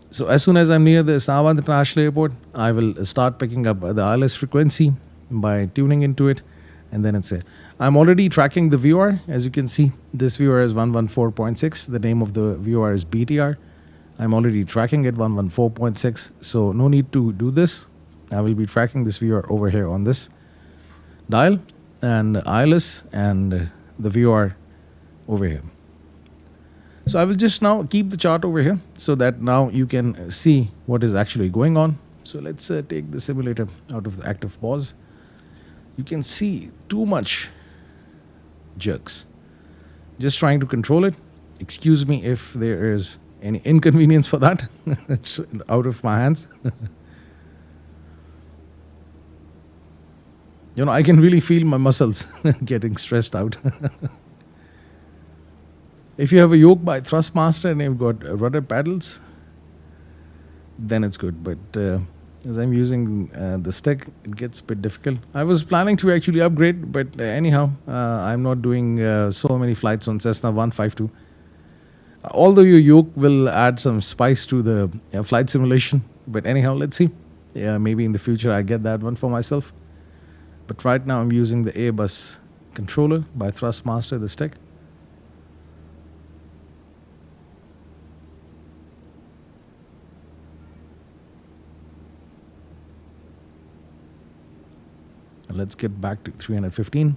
So as soon as I'm near the Islamabad International Airport, I will start picking up the ILS frequency by tuning into it, and then it's it. I'm already tracking the VOR. As you can see, this VOR is 114.6. The name of the VOR is BTR. I'm already tracking it 114.6, so no need to do this. I will be tracking this VOR over here on this dial, and ILS and the VOR over here. So I will just now keep the chart over here so that now you can see what is actually going on. So let's take the simulator out of the active pause. You can see too much jerks. Just trying to control it. Excuse me if there is any inconvenience for that. It's out of my hands. I can really feel my muscles getting stressed out. If you have a yoke by Thrustmaster and you've got rudder paddles, then it's good. But as I'm using the stick, it gets a bit difficult. I was planning to actually upgrade, but anyhow, I'm not doing so many flights on Cessna 152. Although your yoke will add some spice to the flight simulation. But anyhow, let's see. Yeah, maybe in the future I get that one for myself. But right now I'm using the Airbus controller by Thrustmaster, the stick. Let's get back to 315.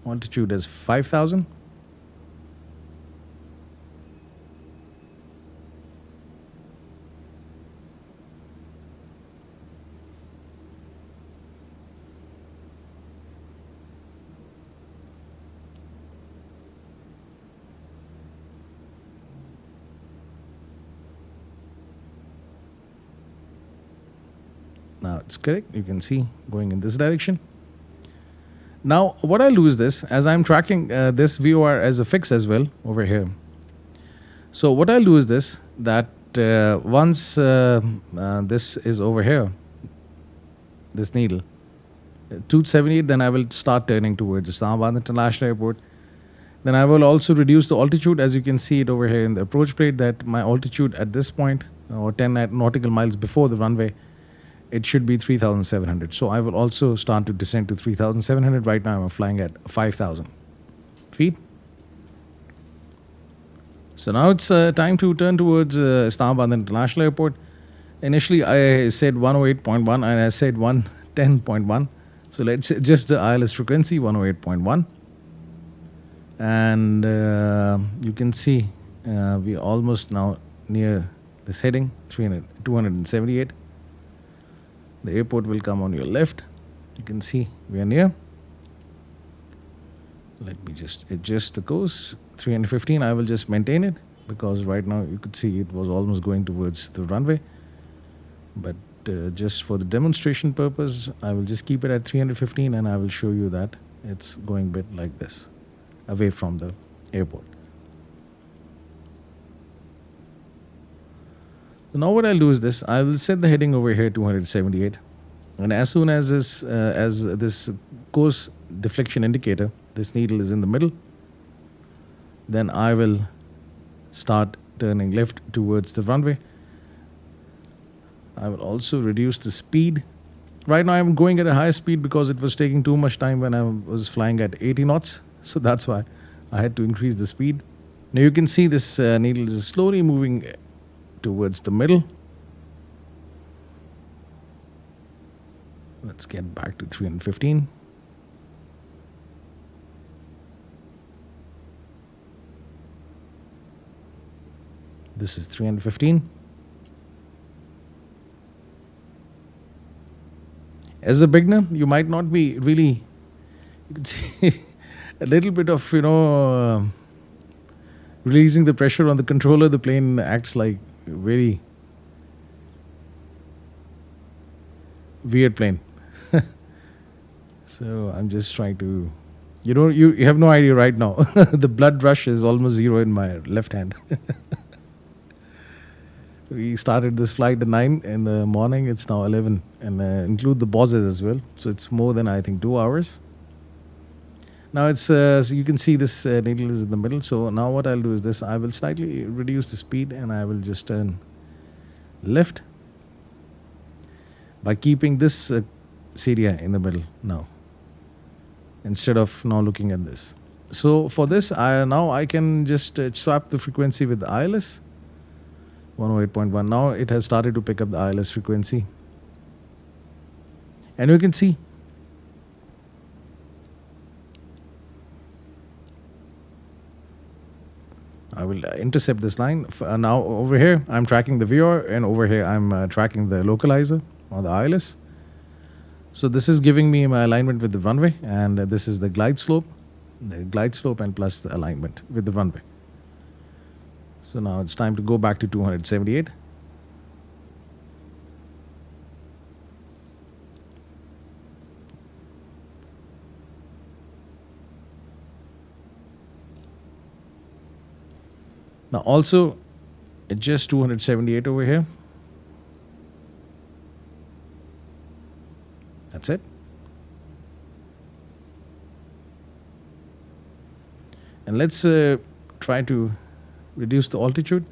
Altitude is 5,000. Now it's correct. You can see going in this direction. Now what I'll do is this, as I'm tracking this VOR as a fix as well over here. So what I'll do is this, that once this is over here, this needle, 278, then I will start turning towards Islamabad International Airport. Then I will also reduce the altitude. As you can see it over here in the approach plate, that my altitude at this point, or 10 nautical miles before the runway, it should be 3,700. So I will also start to descend to 3,700. Right now I'm flying at 5,000 feet. So now it's time to turn towards Islamabad International Airport. Initially I said 108.1 and I said 110.1. So let's adjust the ILS frequency, 108.1. And you can see we're almost now near this heading, 278. The airport will come on your left. You can see we are near. Let me just adjust the course. 315, I will just maintain it because right now you could see it was almost going towards the runway. But just for the demonstration purpose, I will just keep it at 315 and I will show you that it's going a bit like this, away from the airport. So now what I'll do is this, I will set the heading over here 278, and as soon as this course deflection indicator, this needle is in the middle, then I will start turning left towards the runway. I will also reduce the speed. Right now I'm going at a high speed because it was taking too much time when I was flying at 80 knots, so that's why I had to increase the speed. Now you can see this needle is slowly moving towards the middle. Let's get back to 315. This is 315. As a beginner, you might not be really, you can see a little bit of, releasing the pressure on the controller. The plane acts like a very weird plane. So I'm just trying to You have no idea right now. The blood rush is almost zero in my left hand. We started this flight at 9 in the morning. It's now 11, and include the pauses as well. So it's more than, I think, 2 hours. Now it's so you can see this needle is in the middle. So now what I'll do is this: I will slightly reduce the speed, and I will just turn left by keeping this area in the middle now, instead of now looking at this. So for this, I can just swap the frequency with the ILS 108.1. Now it has started to pick up the ILS frequency, and you can see I will intercept this line. Now over here I'm tracking the VOR, and over here I'm tracking the localizer or the ILS. So this is giving me my alignment with the runway, and this is the glide slope and plus the alignment with the runway. So now it's time to go back to 278. Now also adjust 278 over here. That's it. And let's try to reduce the altitude.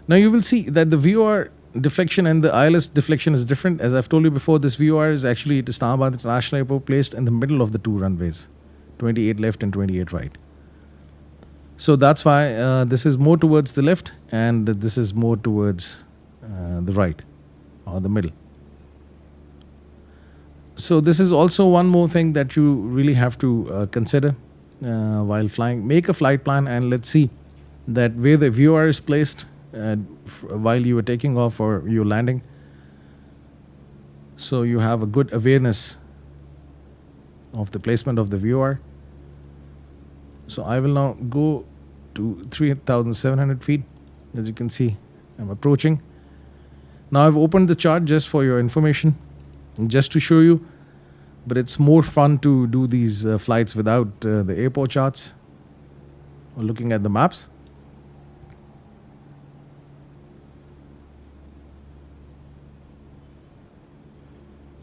Now you will see that the VOR deflection and the ILS deflection is different. As I've told you before, this VOR is actually at Islamabad International Airport, placed in the middle of the two runways, 28 left and 28 right. So that's why this is more towards the left, and this is more towards the right or the middle. So this is also one more thing that you really have to consider while flying. Make a flight plan, and let's see that where the VOR is placed while you are taking off or you're landing, so you have a good awareness of the placement of the VOR. So I will now go to 3,700 feet. As you can see, I'm approaching. Now I've opened the chart just for your information, just to show you, but it's more fun to do these flights without the airport charts or looking at the maps.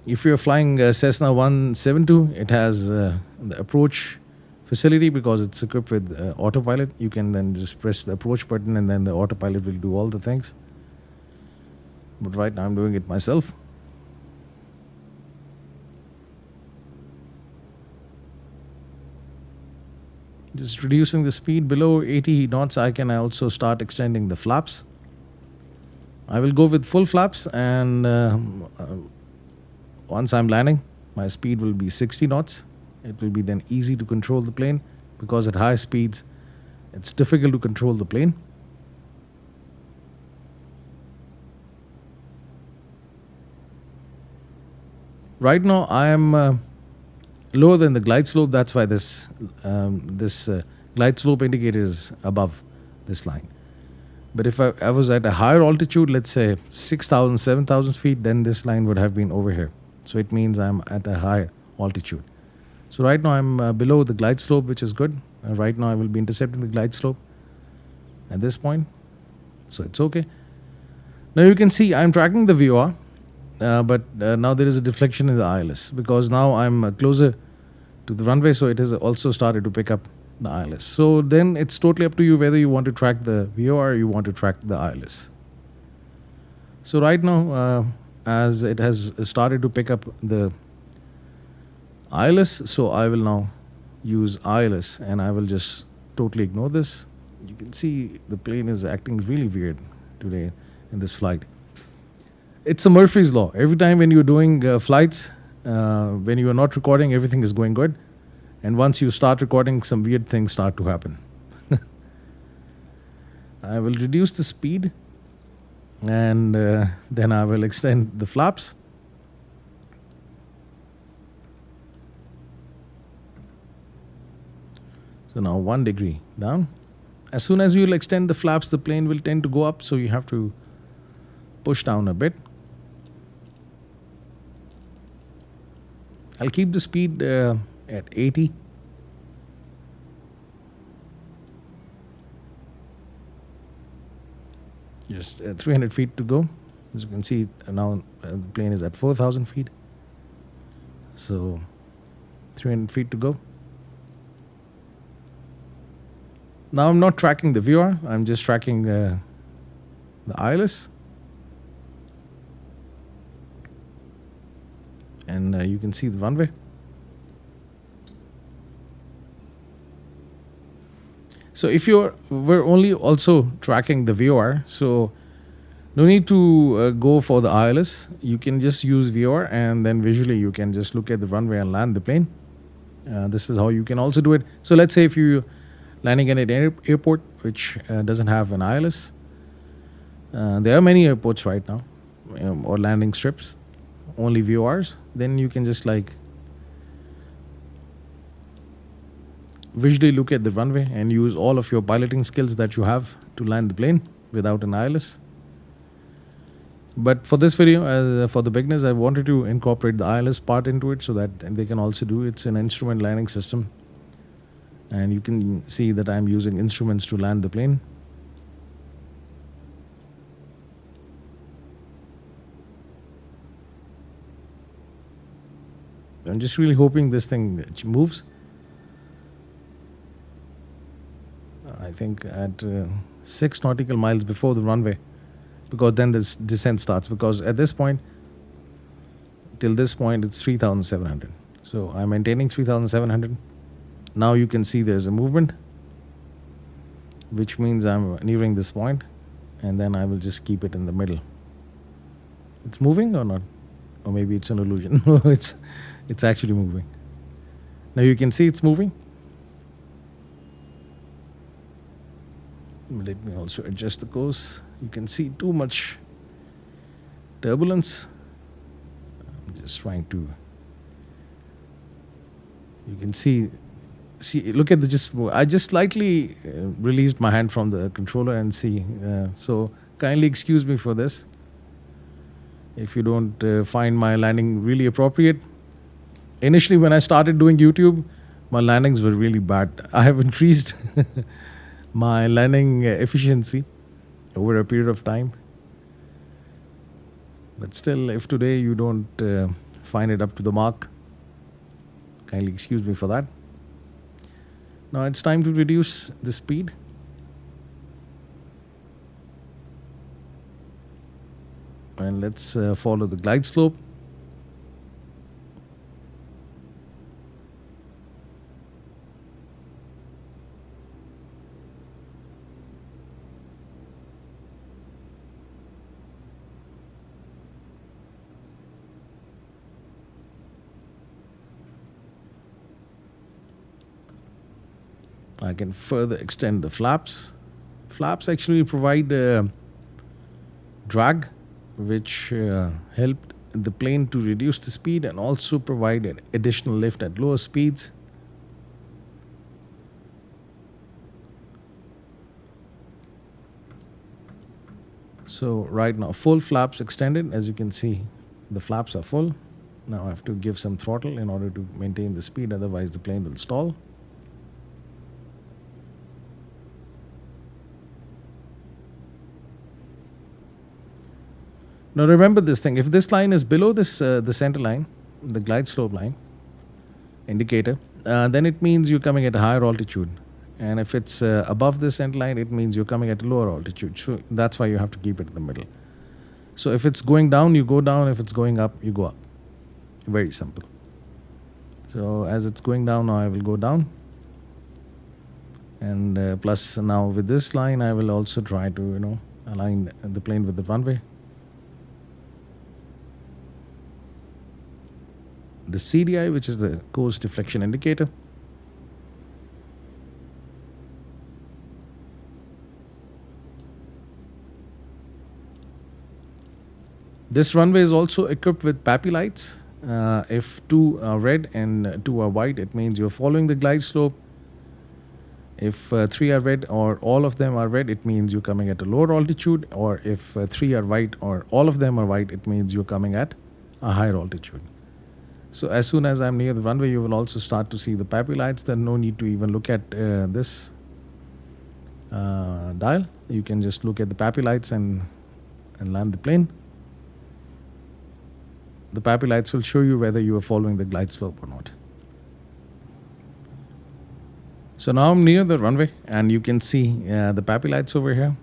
If you're flying Cessna 172, it has the approach facility because it's equipped with autopilot. You can then just press the approach button, and then the autopilot will do all the things. But right now I'm doing it myself. Just reducing the speed below 80 knots, I can also start extending the flaps. I will go with full flaps, and once I'm landing, my speed will be 60 knots. It will be then easy to control the plane, because at high speeds, it's difficult to control the plane. Right now, I am lower than the glide slope. That's why this glide slope indicator is above this line. But if I was at a higher altitude, let's say 6,000, 7,000 feet, then this line would have been over here. So it means I'm at a higher altitude. So right now I'm below the glide slope, which is good. Right now I will be intercepting the glide slope at this point. So it's okay. Now you can see I'm tracking the VOR, but now there is a deflection in the ILS, because now I'm closer to the runway, so it has also started to pick up the ILS. So then it's totally up to you whether you want to track the VOR or you want to track the ILS. So right now, as it has started to pick up the ILS, so I will now use ILS, and I will just totally ignore this. You can see the plane is acting really weird today in this flight. It's a Murphy's Law. Every time when you're doing flights, when you are not recording, everything is going good. And once you start recording, some weird things start to happen. I will reduce the speed, and then I will extend the flaps. So now 1 degree down. As soon as you will extend the flaps, the plane will tend to go up, so you have to push down a bit. I'll keep the speed at 80. Just 300 feet to go. As you can see, now the plane is at 4,000 feet. So 300 feet to go. Now I'm not tracking the VOR. I'm just tracking the ILS. And you can see the runway. So if we're only also tracking the VOR, so no need to go for the ILS. You can just use VOR, and then visually you can just look at the runway and land the plane. This is how you can also do it. So let's say if you're landing at an airport which doesn't have an ILS, there are many airports right now, or landing strips, only VORs. Then you can just like visually look at the runway and use all of your piloting skills that you have to land the plane without an ILS. But for this video, for the beginners, I wanted to incorporate the ILS part into it so that they can also do it. It's an instrument landing system. And you can see that I'm using instruments to land the plane. I'm just really hoping this thing moves. I think at 6 nautical miles before the runway, because then this descent starts. Because at this point, till this point, it's 3,700. So I'm maintaining 3,700. Now you can see there's a movement, which means I'm nearing this point, and then I will just keep it in the middle. It's moving or not? Or maybe it's an illusion. No, it's actually moving. Now you can see it's moving. Let me also adjust the course. You can see too much turbulence. I'm just trying to. You can see. Look at I just slightly released my hand from the controller and see. So kindly excuse me for this. If you don't find my landing really appropriate. Initially, when I started doing YouTube, my landings were really bad. I have increased my landing efficiency over a period of time. But still, if today you don't find it up to the mark, kindly excuse me for that. Now it's time to reduce the speed. And let's follow the glide slope. I can further extend the flaps. Flaps actually provide drag, which help the plane to reduce the speed and also provide an additional lift at lower speeds. So right now, full flaps extended. As you can see, the flaps are full. Now I have to give some throttle in order to maintain the speed, otherwise the plane will stall. Now remember this thing, if this line is below this the center line, the glide slope line indicator, then it means you're coming at a higher altitude. And if it's above the center line, it means you're coming at a lower altitude. So that's why you have to keep it in the middle. So if it's going down, you go down. If it's going up, you go up. Very simple. So as it's going down, now I will go down. And plus now with this line, I will also try to, align the plane with the runway. The CDI, which is the course deflection indicator. This runway is also equipped with PAPI lights. If 2 are red and 2 are white, it means you're following the glide slope. If 3 are red or all of them are red, it means you're coming at a lower altitude. Or if 3 are white or all of them are white, it means you're coming at a higher altitude. So as soon as I'm near the runway, you will also start to see the PAPI lights. Then no need to even look at this dial. You can just look at the PAPI lights and land the plane. The PAPI lights will show you whether you are following the glide slope or not. So now I'm near the runway and you can see the PAPI lights over here.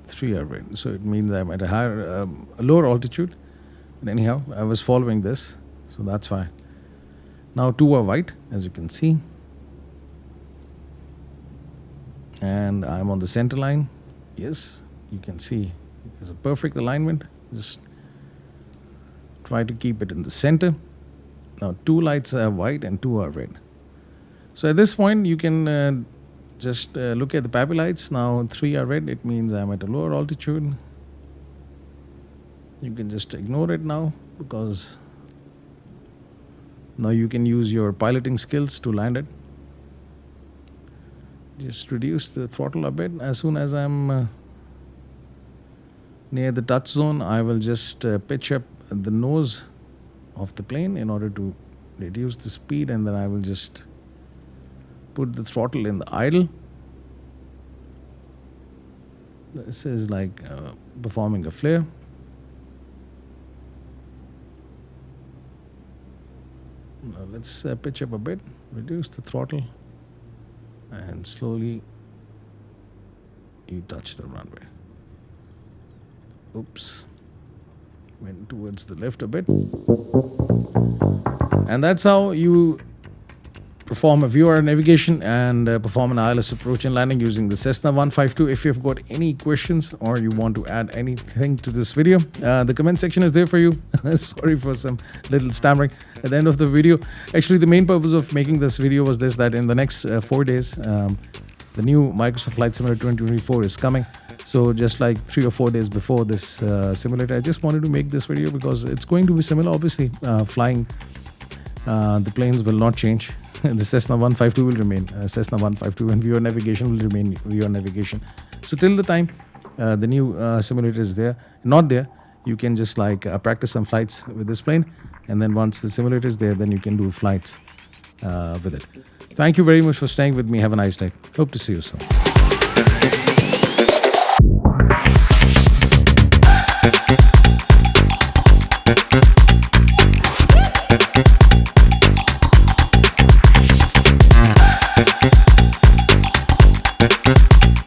3 are red, so it means I'm at a lower altitude. But anyhow, I was following this, so that's why. Now 2 are white, as you can see. And I'm on the center line. Yes, you can see there's a perfect alignment. Just try to keep it in the center. Now 2 lights are white and 2 are red. So at this point, you can just look at the PAPI lights. Now 3 are red. It means I'm at a lower altitude. You can just ignore it now because now you can use your piloting skills to land it. Just reduce the throttle a bit. As soon as I'm near the touch zone, I will just pitch up the nose of the plane in order to reduce the speed, and then I will just put the throttle in the idle. This is like performing a flare. Now let's pitch up a bit, reduce the throttle, and slowly you touch the runway. Oops. Went towards the left a bit. And that's how you perform a VOR navigation and perform an ILS approach and landing using the Cessna 152. If you've got any questions or you want to add anything to this video, the comment section is there for you. Sorry for some little stammering at the end of the video. Actually, the main purpose of making this video was this, that in the next 4 days, the new Microsoft Flight Simulator 2024 is coming. So just like 3 or 4 days before this simulator, I just wanted to make this video because it's going to be similar. Obviously, flying the planes will not change. The Cessna 152 will remain Cessna 152, and VOR navigation will remain VOR navigation. So till the time the new simulator is not there, you can just like practice some flights with this plane, and then once the simulator is there, then you can do flights with it. Thank you very much for staying with me. Have a nice day. Hope to see you soon.